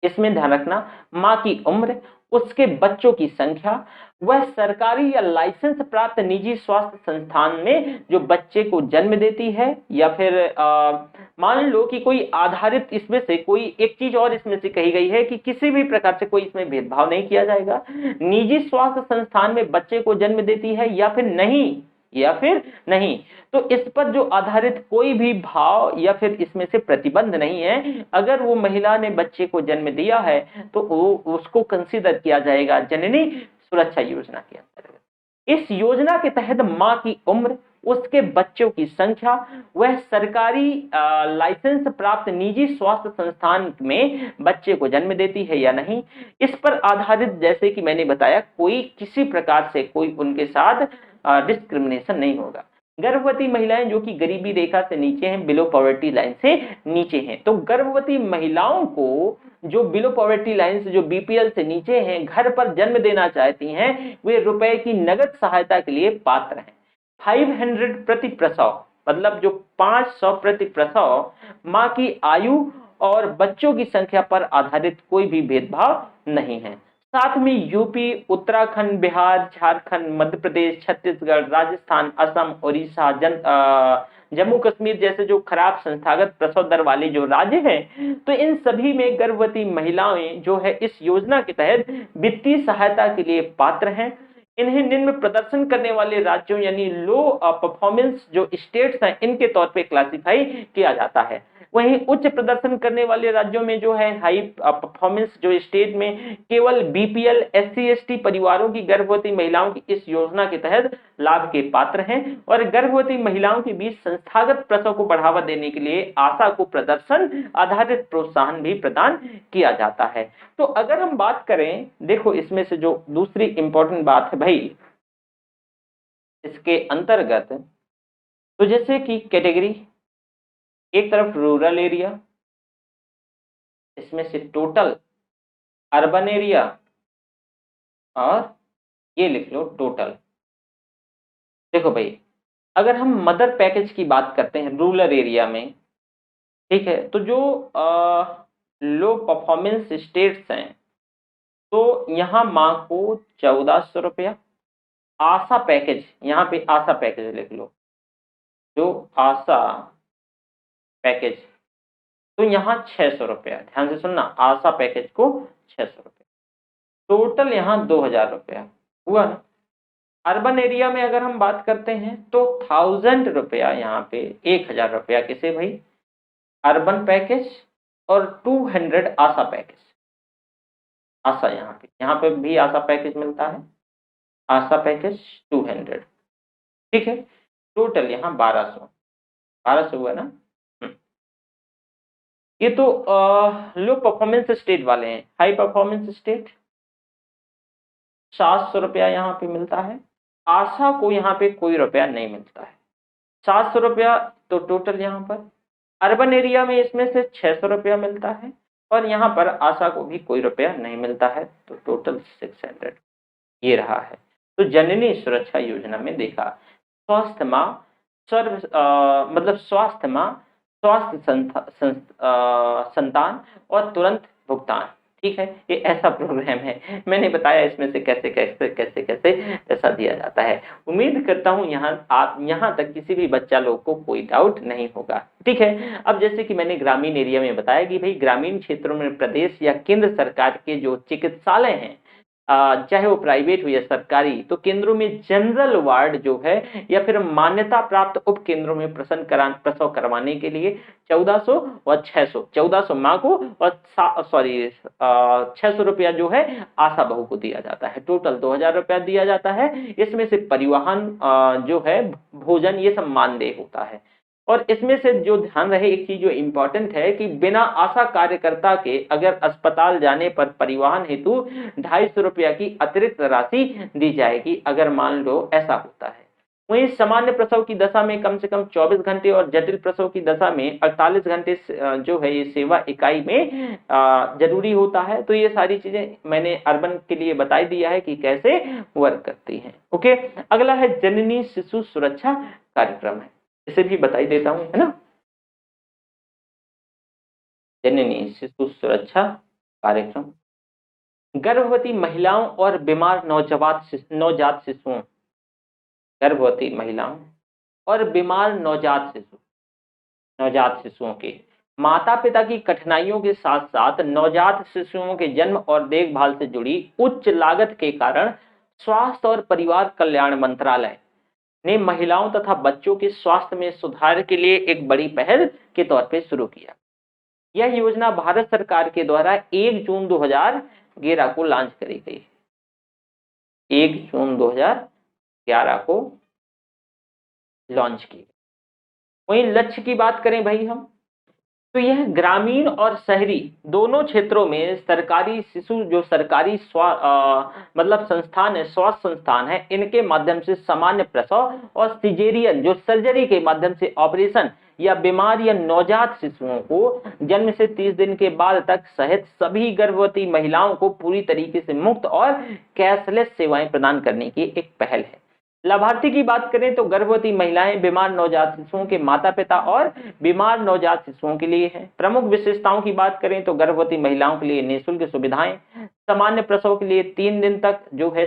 इसमें ध्यान रखना मां की उम्र, उसके बच्चों की संख्या, वह सरकारी या लाइसेंस प्राप्त निजी स्वास्थ्य संस्थान में जो बच्चे को जन्म देती है, या फिर मान लो कि कोई आधारित, इसमें से कोई एक चीज और इसमें से कही गई है कि किसी भी प्रकार से कोई इसमें भेदभाव नहीं किया जाएगा, निजी स्वास्थ्य संस्थान में बच्चे को जन्म देती है या फिर नहीं, तो इस पर जो आधारित कोई भी भाव या फिर इसमें से प्रतिबंध नहीं है। अगर वो महिला ने बच्चे को जन्म दिया है तो उसको कंसीडर किया जाएगा जननी सुरक्षा योजना के अंतर्गत। इस योजना के तहत मां की उम्र, उसके बच्चों की संख्या, वह सरकारी लाइसेंस प्राप्त निजी स्वास्थ्य संस्थान में बच्चे को जन्म देती है या नहीं, इस पर आधारित, जैसे कि मैंने बताया, कोई किसी प्रकार से कोई उनके साथ डिस्क्रिमिनेशन नहीं होगा। गर्भवती महिलाएं जो कि गरीबी रेखा से नीचे हैं, बिलो पॉवर्टी लाइन से नीचे हैं, तो गर्भवती महिलाओं को जो बिलो पॉवर्टी लाइन से, जो बीपीएल से नीचे हैं, घर पर जन्म देना चाहती हैं, वे रुपए की नगद सहायता के लिए पात्र हैं। 500 प्रति प्रसव, मतलब जो 500 प्रति प्रसव, मां की आयु और बच्चों की संख्या पर आधारित कोई भी भेदभाव नहीं है। साथ में यूपी, उत्तराखंड, बिहार, झारखंड, मध्य प्रदेश, छत्तीसगढ़, राजस्थान, असम, उड़ीसा, जम्मू कश्मीर जैसे जो खराब संस्थागत प्रसव दर वाले जो राज्य हैं, तो इन सभी में गर्भवती महिलाएं जो है इस योजना के तहत वित्तीय सहायता के लिए पात्र हैं। इन्हें निम्न प्रदर्शन करने वाले राज्यों यानी लो परफॉर्मेंस जो स्टेट्स हैं, इनके तौर पे क्लासिफाई किया जाता है। वहीं उच्च प्रदर्शन करने वाले राज्यों में जो है हाई परफॉर्मेंस जो स्टेट में केवल बीपीएल एससी एसटी परिवारों की गर्भवती महिलाओं की इस योजना के तहत लाभ के पात्र हैं। और गर्भवती महिलाओं के बीच संस्थागत प्रसव को बढ़ावा देने के लिए आशा को प्रदर्शन आधारित प्रोत्साहन भी प्रदान किया जाता है। तो अगर हम बात करें, देखो इसमें से जो दूसरी इंपॉर्टेंट बात है भाई इसके अंतर्गत, तो जैसे कि कैटेगरी एक तरफ रूरल एरिया, इसमें से टोटल अर्बन एरिया, और ये लिख लो टोटल। देखो भाई अगर हम मदर पैकेज की बात करते हैं रूरल एरिया में, ठीक है, तो जो लो परफॉर्मेंस स्टेट्स हैं तो यहाँ माँ को 1400 रुपया, आशा पैकेज, यहाँ पे आशा पैकेज लिख लो, जो आशा पैकेज तो यहाँ 600 रुपया, ध्यान से सुनना, आशा पैकेज को 600 रुपया, टोटल यहाँ 2000 रुपया हुआ ना। अर्बन एरिया में अगर हम बात करते हैं तो 1000 रुपया, यहाँ पे 1000 रुपया किसे भाई, अर्बन पैकेज, और 200 आशा पैकेज, आशा यहाँ पे भी आशा पैकेज मिलता है, आशा पैकेज 200, ठीक है, टोटल यहाँ 1200 हुआ ना। ये तो लो परफॉर्मेंस स्टेट वाले हैं। हाई परफॉर्मेंस स्टेट 700 रुपया यहाँ पे मिलता है, आशा को यहाँ पे कोई रुपया नहीं मिलता है, 700 रुपया तो टोटल यहाँ पर। अर्बन एरिया में इसमें से 600 रुपया मिलता है, और यहाँ पर आशा को भी कोई रुपया नहीं मिलता है, तो टोटल 600 ये रहा है। तो जननी सुरक्षा योजना में देखा स्वास्थ्य माँ मतलब स्वास्थ्य माँ, स्वास्थ्य संतान और तुरंत भुगतान, ठीक है, ये ऐसा प्रोग्राम है, मैंने बताया इसमें से कैसे कैसे कैसे कैसे पैसा दिया जाता है। उम्मीद करता हूँ यहाँ तक किसी भी बच्चा लोग को कोई डाउट नहीं होगा, ठीक है। अब जैसे कि मैंने ग्रामीण एरिया में बताया कि भाई ग्रामीण क्षेत्रों में प्रदेश या केंद्र सरकार के जो चिकित्सालय हैं, चाहे वो प्राइवेट हो या सरकारी, तो केंद्रों में जनरल वार्ड जो है या फिर मान्यता प्राप्त उप केंद्रों में प्रसव करवाने के लिए 1400 और 600, 1400 माँ को और 600 रुपया जो है आशा बहू को दिया जाता है, टोटल 2000 रुपया दिया जाता है। इसमें से परिवहन जो है, भोजन, ये सब मानदेय होता है। और इसमें से जो ध्यान रहे एक चीज जो इम्पोर्टेंट है कि बिना आशा कार्यकर्ता के अगर अस्पताल जाने पर परिवहन हेतु 250 रुपया की अतिरिक्त राशि दी जाएगी, अगर मान लो ऐसा होता है। वहीं सामान्य प्रसव की दशा में कम से कम 24 घंटे और जटिल प्रसव की दशा में 48 घंटे जो है ये सेवा इकाई में जरूरी होता है। तो ये सारी चीजें मैंने अर्बन के लिए बताई दिया है कि कैसे वर्क करती हैं। ओके, अगला है जननी शिशु सुरक्षा कार्यक्रम है, इसे भी बताई देता हूं, है ना। जननी शिशु सुरक्षा कार्यक्रम गर्भवती महिलाओं और बीमार नवजात शिशुओं, गर्भवती महिलाओं और बीमार नवजात शिशुओं के माता पिता की कठिनाइयों के साथ साथ नवजात शिशुओं के जन्म और देखभाल से जुड़ी उच्च लागत के कारण स्वास्थ्य और परिवार कल्याण मंत्रालय ने महिलाओं तथा बच्चों के स्वास्थ्य में सुधार के लिए एक बड़ी पहल के तौर पे शुरू किया। यह योजना भारत सरकार के द्वारा 1 जून 2011 को लॉन्च करी गई, 1 जून 2011 को लॉन्च की। वहीं लक्ष्य की बात करें भाई हम, तो यह ग्रामीण और शहरी दोनों क्षेत्रों में सरकारी शिशु जो सरकारी मतलब संस्थान है, स्वास्थ्य संस्थान है, इनके माध्यम से सामान्य प्रसव और सिजेरियन जो सर्जरी के माध्यम से ऑपरेशन या बीमार या नवजात शिशुओं को जन्म से 30 दिन के बाद तक सहित सभी गर्भवती महिलाओं को पूरी तरीके से मुफ्त और कैशलेस सेवाएं प्रदान करने की एक पहल है। लाभार्थी की बात करें तो गर्भवती महिलाएं, बीमार नवजात शिशुओं के माता पिता और बीमार नवजात शिशुओं के लिए है। प्रमुख विशेषताओं की बात करें तो गर्भवती महिलाओं के लिए निःशुल्क सुविधाएं, सामान्य प्रसव के लिए 3 दिन तक जो है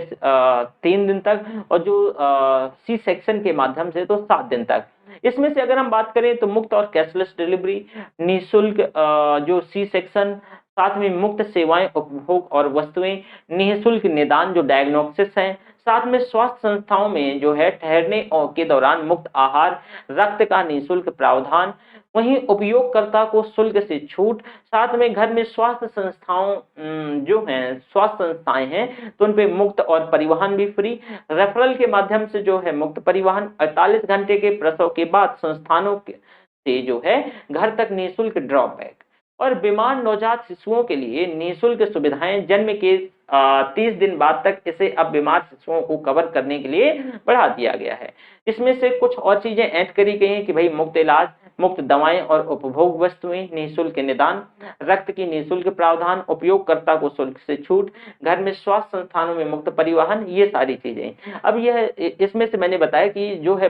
3 दिन तक, और जो सी सेक्शन के माध्यम से तो 7 दिन तक। इसमें से अगर हम बात करें तो मुफ्त और कैशलेस डिलीवरी, निःशुल्क जो सी सेक्शन, साथ में मुफ्त सेवाएं, उपभोग और वस्तुएं, निःशुल्क निदान जो डायग्नोसिस हैं, साथ में स्वास्थ्य संस्थाओं में जो है ठहरने के दौरान मुफ्त आहार, रक्त का निःशुल्क प्रावधान, वहीं उपयोगकर्ता को शुल्क से छूट, साथ में घर में स्वास्थ्य संस्थाओं जो हैं स्वास्थ्य संस्थाएं हैं तो उन पे मुफ्त और परिवहन भी फ्री, रेफरल के माध्यम से जो है मुफ्त परिवहन, 48 घंटे के प्रसव के बाद संस्थानों से जो है घर तक निःशुल्क ड्रॉप बैक, और बीमार नवजात शिशुओं के लिए निःशुल्क सुविधाएं, जन्म के 30 दिन बाद तक इसे अब बीमार शिशुओं को कवर करने के लिए बढ़ा दिया गया है। इसमें से कुछ और चीजें ऐड करी गई हैं कि भाई मुफ्त इलाज, मुफ्त दवाएं और उपभोग वस्तुएं, निःशुल्क निदान, रक्त की निःशुल्क प्रावधान, उपयोगकर्ता को शुल्क से छूट, घर में स्वास्थ्य संस्थानों में मुफ्त परिवहन, ये सारी चीजें। अब यह इसमें से मैंने बताया कि जो है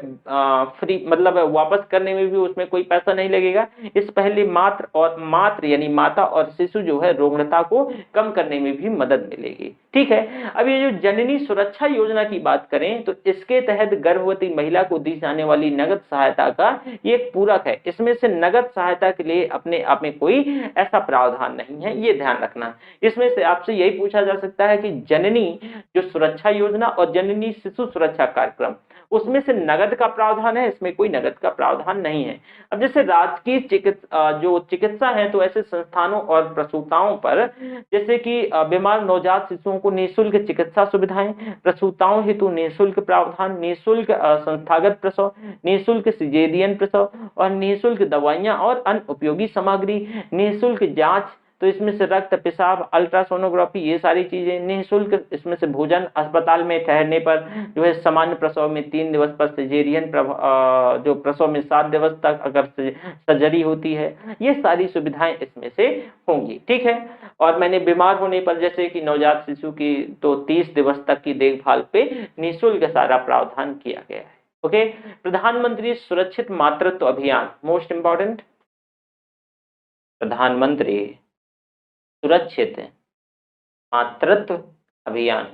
फ्री मतलब वापस करने में भी उसमें कोई पैसा नहीं लगेगा। इस पहले मात्र यानी माता और शिशु जो है रुग्णता को कम करने में भी मदद मिलेगी। ठीक है, अब ये जो जननी सुरक्षा योजना की बात करें तो इसके तहत गर्भवती महिला को दी जाने वाली नगद सहायता का ये एक पूरक है। इसमें से नगद सहायता के लिए अपने आप में कोई ऐसा प्रावधान नहीं है, ये ध्यान रखना। इसमें से आपसे यही पूछा जा सकता है कि जननी जो सुरक्षा योजना और जननी शिशु सुरक्षा कार्यक्रम, उसमें से नगद का प्रावधान है, इसमें कोई नगद का प्रावधान नहीं है। अब जैसे राजकीय चिकित्सा है तो ऐसे संस्थानों और प्रसूताओं पर जैसे कि बीमार नवजात शिशुओं को निःशुल्क चिकित्सा सुविधाएं, प्रसूताओं हेतु निःशुल्क प्रावधान, निःशुल्क संस्थागत प्रसव, निःशुल्क सिजेरियन प्रसव और निःशुल्क दवाइयां और अन्य उपयोगी सामग्री, निःशुल्क जांच, तो इसमें से रक्त, पेशाब, अल्ट्रासोनोग्राफी, ये सारी चीजें निःशुल्क। इसमें से भोजन, अस्पताल में ठहरने पर जो है सामान्य प्रसव में 3 दिवस पर, सिजेरियन जो प्रसव में 7 दिवस तक अगर सर्जरी होती है, ये सारी सुविधाएं इसमें से होंगी। ठीक है, और मैंने बीमार होने पर जैसे कि नवजात शिशु की तो 30 दिवस तक की देखभाल पे निःशुल्क सारा प्रावधान किया गया है। ओके, प्रधानमंत्री सुरक्षित मातृत्व अभियान, मोस्ट इंपॉर्टेंट, प्रधानमंत्री सुरक्षित मातृत्व अभियान।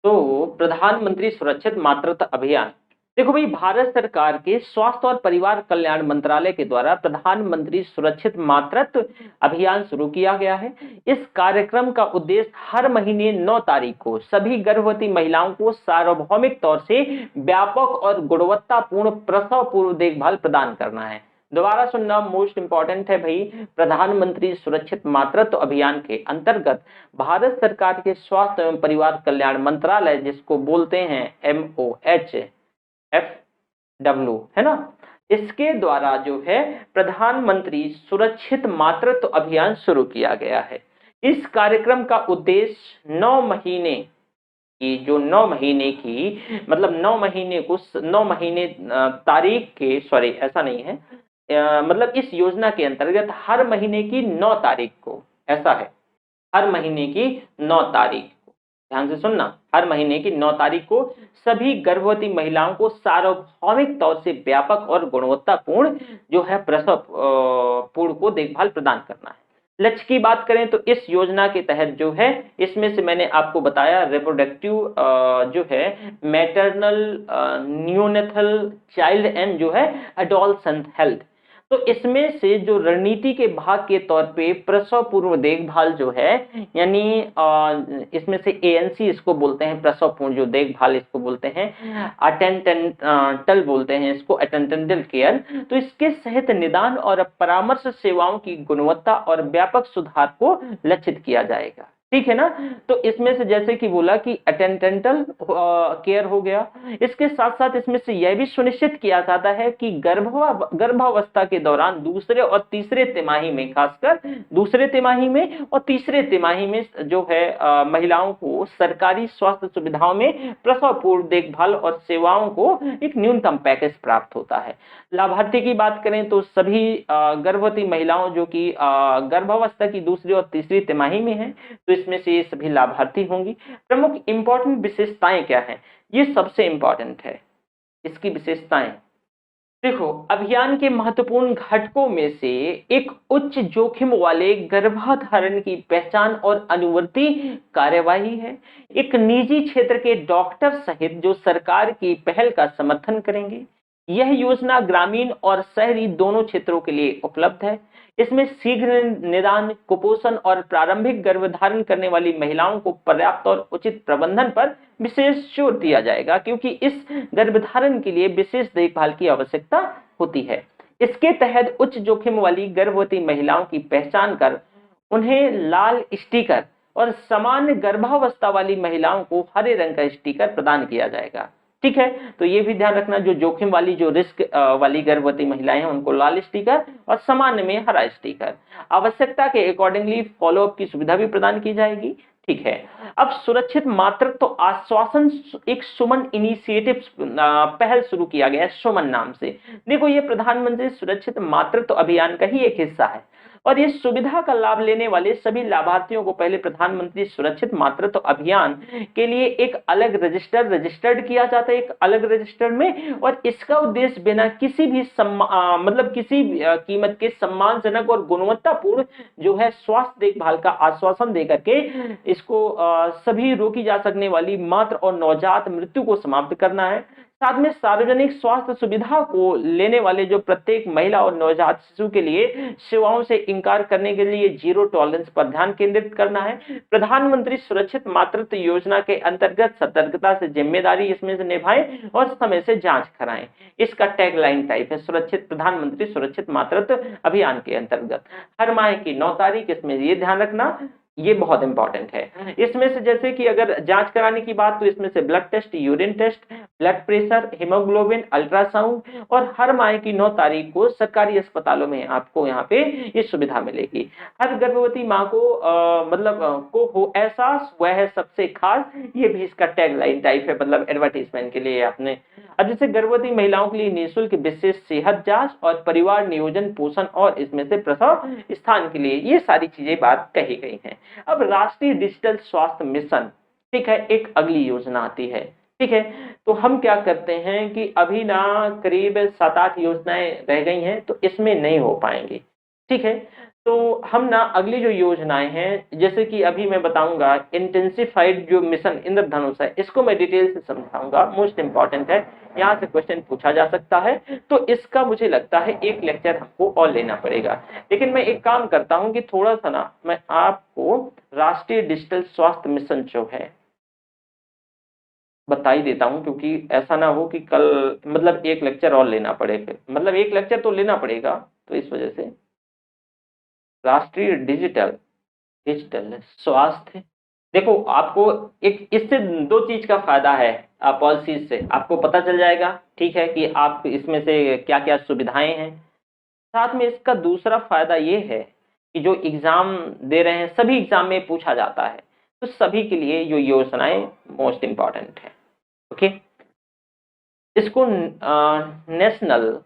तो प्रधानमंत्री सुरक्षित मातृत्व अभियान, देखो भाई, भारत सरकार के स्वास्थ्य और परिवार कल्याण मंत्रालय के द्वारा प्रधानमंत्री सुरक्षित मातृत्व अभियान शुरू किया गया है। इस कार्यक्रम का उद्देश्य हर महीने 9 तारीख को सभी गर्भवती महिलाओं को सार्वभौमिक तौर से व्यापक और गुणवत्तापूर्ण प्रसव पूर्व देखभाल प्रदान करना है। दोबारा सुनना, मोस्ट इंपॉर्टेंट है भाई, प्रधानमंत्री सुरक्षित मातृत्व अभियान के अंतर्गत भारत सरकार के स्वास्थ्य एवं परिवार कल्याण मंत्रालय, जिसको बोलते हैं MOHFW, है ना, इसके द्वारा जो है प्रधानमंत्री सुरक्षित मातृत्व अभियान शुरू किया गया है। इस कार्यक्रम का उद्देश्य 9 महीने की जो 9 महीने की मतलब 9 महीने को 9 महीने तारीख के सॉरी ऐसा नहीं है, मतलब इस योजना के अंतर्गत हर महीने की 9 तारीख को, ऐसा है, हर महीने की 9 तारीख को, ध्यान से सुनना, हर महीने की 9 तारीख को सभी गर्भवती महिलाओं को सार्वभौमिक तौर से व्यापक और गुणवत्तापूर्ण जो है प्रसव पूर्व को देखभाल प्रदान करना है। लक्ष्य की बात करें तो इस योजना के तहत जो है, इसमें से मैंने आपको बताया रिप्रोडक्टिव जो है मैटरनल, न्यूनेटल, चाइल्ड एंड जो है एडोलसेंट हेल्थ, तो इसमें से जो रणनीति के भाग के तौर पे प्रसव पूर्व देखभाल जो है, यानी इसमें से ANC इसको बोलते हैं, प्रसव पूर्व जो देखभाल इसको बोलते हैं, अटेंडेंटल बोलते हैं इसको, अटेंडेंटल केयर, तो इसके सहित निदान और परामर्श सेवाओं की गुणवत्ता और व्यापक सुधार को लक्षित किया जाएगा। ठीक है ना, तो इसमें से जैसे कि बोला कि अटेंडेंटल केयर हो गया, इसके साथ साथ इसमें से यह भी सुनिश्चित किया जाता है कि गर्भावस्था के दौरान दूसरे और तीसरे तिमाही में, खासकर दूसरे तिमाही में और तीसरे तिमाही में जो है महिलाओं को सरकारी स्वास्थ्य सुविधाओं में प्रसव पूर्व देखभाल और सेवाओं को एक न्यूनतम पैकेज प्राप्त होता है। लाभार्थी की बात करें तो सभी गर्भवती महिलाओं जो कि गर्भावस्था की दूसरी और तीसरी तिमाही में है, तो इसमें से ये सभी लाभार्थी होंगी। प्रमुख इंपॉर्टेंट विशेषताएं क्या हैं, ये सबसे इंपॉर्टेंट है इसकी विशेषताएं। देखो, अभियान के महत्वपूर्ण घटकों में से एक उच्च जोखिम वाले गर्भाधारण की पहचान और अनुवर्ती कार्यवाही है। एक निजी क्षेत्र के डॉक्टर सहित जो सरकार की पहल का समर्थन करेंगे। यह योजना ग्रामीण और शहरी दोनों क्षेत्रों के लिए उपलब्ध है। इसमें शीघ्र निदान, कुपोषण और प्रारंभिक गर्भधारण करने वाली महिलाओं को पर्याप्त और उचित प्रबंधन पर विशेष जोर दिया जाएगा, क्योंकि इस गर्भधारण के लिए विशेष देखभाल की आवश्यकता होती है। इसके तहत उच्च जोखिम वाली गर्भवती महिलाओं की पहचान कर उन्हें लाल स्टिकर और सामान्य गर्भावस्था वाली महिलाओं को हरे रंग का स्टिकर प्रदान किया जाएगा। ठीक है, तो ये भी ध्यान रखना, जो जोखिम वाली, जो रिस्क वाली गर्भवती महिलाएं हैं उनको लाल स्टिकर और सामान्य में हरा स्टिकर। आवश्यकता के अकॉर्डिंगली फॉलोअप की सुविधा भी प्रदान की जाएगी। ठीक है, अब सुरक्षित मातृत्व तो आश्वासन एक सुमन इनिशिएटिव पहल शुरू किया गया है, सुमन नाम से। देखो, ये प्रधानमंत्री सुरक्षित मातृत्व अभियान का ही एक हिस्सा है और इस सुविधा का लाभ लेने वाले सभी लाभार्थियों को पहले प्रधानमंत्री सुरक्षित मातृत्व अभियान के लिए एक अलग रजिस्टर्ड किया जाता है, एक अलग रजिस्टर में। और इसका उद्देश्य बिना किसी भी किसी कीमत के सम्मानजनक और गुणवत्तापूर्ण जो है स्वास्थ्य देखभाल का आश्वासन देकर के इसको सभी रोकी जा सकने वाली मातृ और नवजात मृत्यु को समाप्त करना है। साथ में सार्वजनिक स्वास्थ्य सुविधा को लेने वाले जो प्रत्येक महिला और नवजात शिशु के लिए सेवाओं से इंकार करने के लिए जीरो टॉलरेंस पर ध्यान केंद्रित करना है। प्रधानमंत्री सुरक्षित मातृत्व योजना के अंतर्गत सतर्कता से जिम्मेदारी इसमें से निभाएं और समय से जांच कराएं। इसका टैगलाइन टाइप है सुरक्षित प्रधानमंत्री सुरक्षित मातृत्व अभियान के अंतर्गत हर माह की 9 तारीख, इसमें ये ध्यान रखना, ये बहुत इंपॉर्टेंट है। इसमें से जैसे कि अगर जांच कराने की बात, तो इसमें से blood test, urine test, blood pressure, haemoglobin, ultrasound और हर माह की 9 तारीख को सरकारी अस्पतालों में आपको यहाँ पे ये सुविधा मिलेगी। हर गर्भवती माँ को को हो एहसास, वह है सबसे खास, ये भी इसका टैगलाइन टाइप है, मतलब एडवर्टाइजमेंट के लिए आपने। अब जैसे गर्भवती महिलाओं के लिए निःशुल्क विशेष सेहत जांच और परिवार नियोजन, पोषण और इसमें से प्रसव स्थान के लिए, ये सारी चीजें बात कही गई हैं। अब राष्ट्रीय डिजिटल स्वास्थ्य मिशन, ठीक है, एक अगली योजना आती है। ठीक है, तो हम क्या करते हैं कि अभी ना करीब 7-8 योजनाएं रह गई हैं, तो इसमें नहीं हो पाएंगी। ठीक है, तो हम ना अगली जो योजनाएं हैं, जैसे कि अभी मैं बताऊंगा इंटेंसिफाइड जो मिशन इंद्रधनुष है, इसको मैं डिटेल से समझाऊंगा, मोस्ट इंपॉर्टेंट है, यहाँ से क्वेश्चन पूछा जा सकता है। तो इसका मुझे लगता है एक लेक्चर हमको और लेना पड़ेगा, लेकिन मैं एक काम करता हूँ कि थोड़ा सा ना मैं आपको राष्ट्रीय डिजिटल स्वास्थ्य मिशन जो है बता ही देता हूँ, क्योंकि ऐसा ना हो कि कल मतलब एक लेक्चर और लेना पड़े, फिर मतलब एक लेक्चर तो लेना पड़ेगा, तो इस वजह से राष्ट्रीय डिजिटल स्वास्थ्य, देखो आपको एक इससे 2 चीज का फायदा है, पॉलिसी से आपको पता चल जाएगा, ठीक है, कि आप इसमें से क्या क्या सुविधाएं हैं। साथ में इसका दूसरा फायदा ये है कि जो एग्जाम दे रहे हैं, सभी एग्जाम में पूछा जाता है, तो सभी के लिए जो योजनाएं मोस्ट इंपॉर्टेंट है। ओके, इसको नेशनल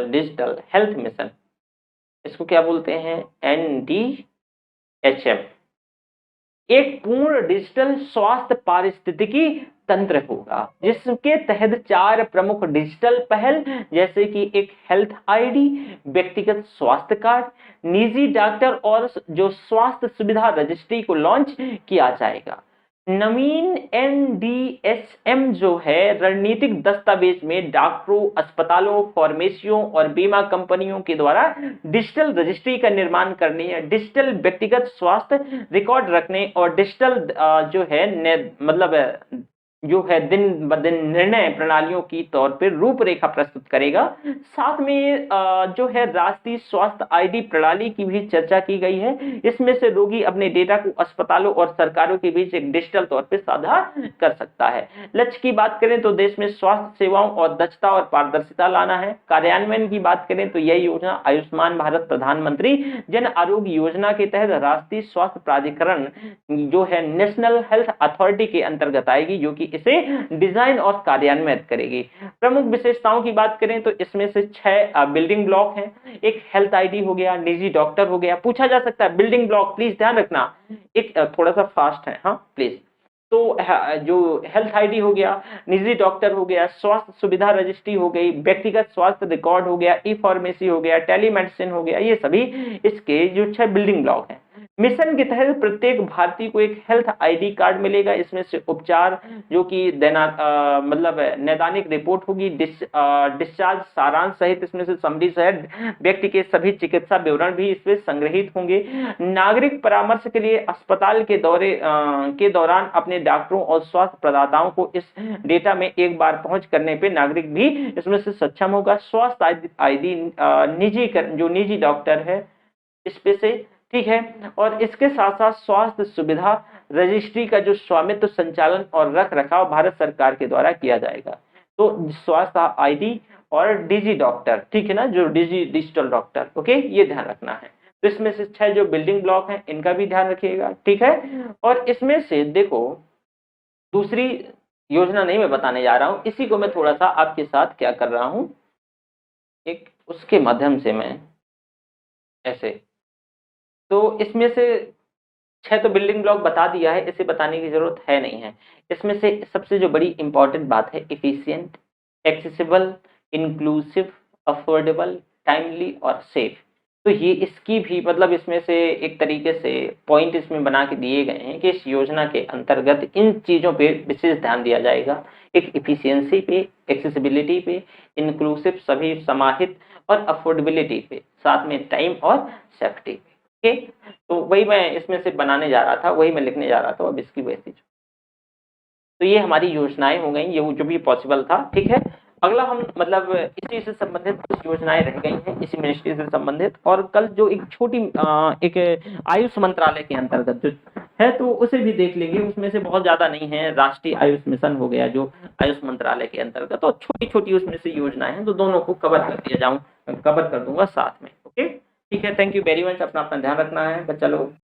डिजिटल हेल्थ मिशन, इसको क्या बोलते हैं, NDHM, एक पूर्ण डिजिटल स्वास्थ्य पारिस्थितिकी तंत्र होगा, जिसके तहत 4 प्रमुख डिजिटल पहल, जैसे कि एक हेल्थ आईडी, व्यक्तिगत स्वास्थ्य कार्ड, निजी डॉक्टर और जो स्वास्थ्य सुविधा रजिस्ट्री को लॉन्च किया जाएगा। नवीन NDHM जो है रणनीतिक दस्तावेज में डॉक्टरों, अस्पतालों, फार्मेसियों और बीमा कंपनियों के द्वारा डिजिटल रजिस्ट्री का निर्माण करने, डिजिटल व्यक्तिगत स्वास्थ्य रिकॉर्ड रखने और डिजिटल जो है जो है दिन ब दिन निर्णय प्रणालियों की तौर पर रूपरेखा प्रस्तुत करेगा। साथ में जो है राष्ट्रीय स्वास्थ्य आईडी प्रणाली की भी चर्चा की गई है। इसमें से रोगी अपने डेटा को अस्पतालों और सरकारों के बीच एक डिजिटल तौर पर साझा कर सकता है। लक्ष्य की बात करें तो देश में स्वास्थ्य सेवाओं और दक्षता और पारदर्शिता लाना है। कार्यान्वयन की बात करें तो यह योजना आयुष्मान भारत प्रधानमंत्री जन आरोग्य योजना के तहत राष्ट्रीय स्वास्थ्य प्राधिकरण जो है नेशनल हेल्थ अथॉरिटी के अंतर्गत आएगी, जो कि इसे डिजाइन और कार्यान्वित करेगी। प्रमुख विशेषताओं की बात करें तो इसमें से 6 बिल्डिंग ब्लॉक हैं। एक हेल्थ आईडी हो गया, निजी डॉक्टर हो गया, पूछा जा सकता है बिल्डिंग ब्लॉक, प्लीज ध्यान रखना, एक थोड़ा सा फास्ट है, हाँ प्लीज। तो जो हेल्थ आईडी हो गया, निजी डॉक्टर हो गया, स्वास्थ्य सुविधा रजिस्ट्री हो गई, व्यक्तिगत स्वास्थ्य रिकॉर्ड हो गया, ई फार्मेसी हो गया, टेलीमेडिसिन हो गया, ये सभी इसके जो 6 बिल्डिंग ब्लॉक हैं। मिशन के तहत प्रत्येक भारतीय को एक हेल्थ आईडी कार्ड मिलेगा। इसमें से उपचार जो कि मतलब नैदानिक रिपोर्ट होगी, डिस्चार्ज सारांश सहित इसमें से समरी सहित व्यक्ति के सभी चिकित्सा विवरण भी इसमें संग्रहित होंगे। नागरिक परामर्श के लिए अस्पताल के दौरे के दौरान अपने डॉक्टरों और स्वास्थ्य प्रदाताओं को इस डेटा में एक बार पहुंच करने पे नागरिक भी इसमें से सक्षम होगा। स्वास्थ्य आईडी जो निजी डॉक्टर है इस पे से, ठीक है। और इसके साथ साथ स्वास्थ्य सुविधा रजिस्ट्री का जो स्वामित्व, संचालन और रख रखाव भारत सरकार के द्वारा किया जाएगा। तो स्वास्थ्य आईडी और डिजी डॉक्टर, ठीक है ना, जो डिजिटल डॉक्टर, ओके, ये ध्यान रखना है। तो इसमें से 6 जो बिल्डिंग ब्लॉक हैं इनका भी ध्यान रखिएगा, ठीक है। और इसमें से देखो दूसरी योजना नहीं मैं बताने जा रहा हूं, इसी को मैं थोड़ा सा आपके साथ क्या कर रहा हूं, एक उसके माध्यम से मैं ऐसे, तो इसमें से 6 तो बिल्डिंग ब्लॉक बता दिया है, इसे बताने की जरूरत है नहीं है। इसमें से सबसे जो बड़ी इंपॉर्टेंट बात है, efficient, accessible, inclusive, affordable, timely और सेफ। तो ये इसकी भी मतलब इसमें से एक तरीके से पॉइंट इसमें बना के दिए गए हैं कि इस योजना के अंतर्गत इन चीज़ों पे विशेष ध्यान दिया जाएगा। एक एफिशिएंसी पे, एक्सेसिबिलिटी पे, इंक्लूसिव सभी समाहित, और अफोर्डेबिलिटी पे, साथ में टाइम और सेफ्टी पे। ठीक, तो वही मैं इसमें से बनाने जा रहा था, वही मैं लिखने जा रहा था अब इसकी वैसी। तो ये हमारी योजनाएं हो गई, ये जो भी पॉसिबल था, ठीक है। अगला हम मतलब इसी से संबंधित कुछ योजनाएं रह गई हैं इसी मिनिस्ट्री से संबंधित, और कल जो एक छोटी एक आयुष मंत्रालय के अंतर्गत जो है तो उसे भी देख लेंगे। उसमें से बहुत ज्यादा नहीं है, राष्ट्रीय आयुष मिशन हो गया जो आयुष मंत्रालय के अंतर्गत, तो छोटी छोटी उसमें से योजनाएं हैं, तो दोनों को कवर कर दूंगा साथ में। ओके, ठीक है, थैंक यू वेरी मच, अपना ध्यान रखना है बच्चा लोग।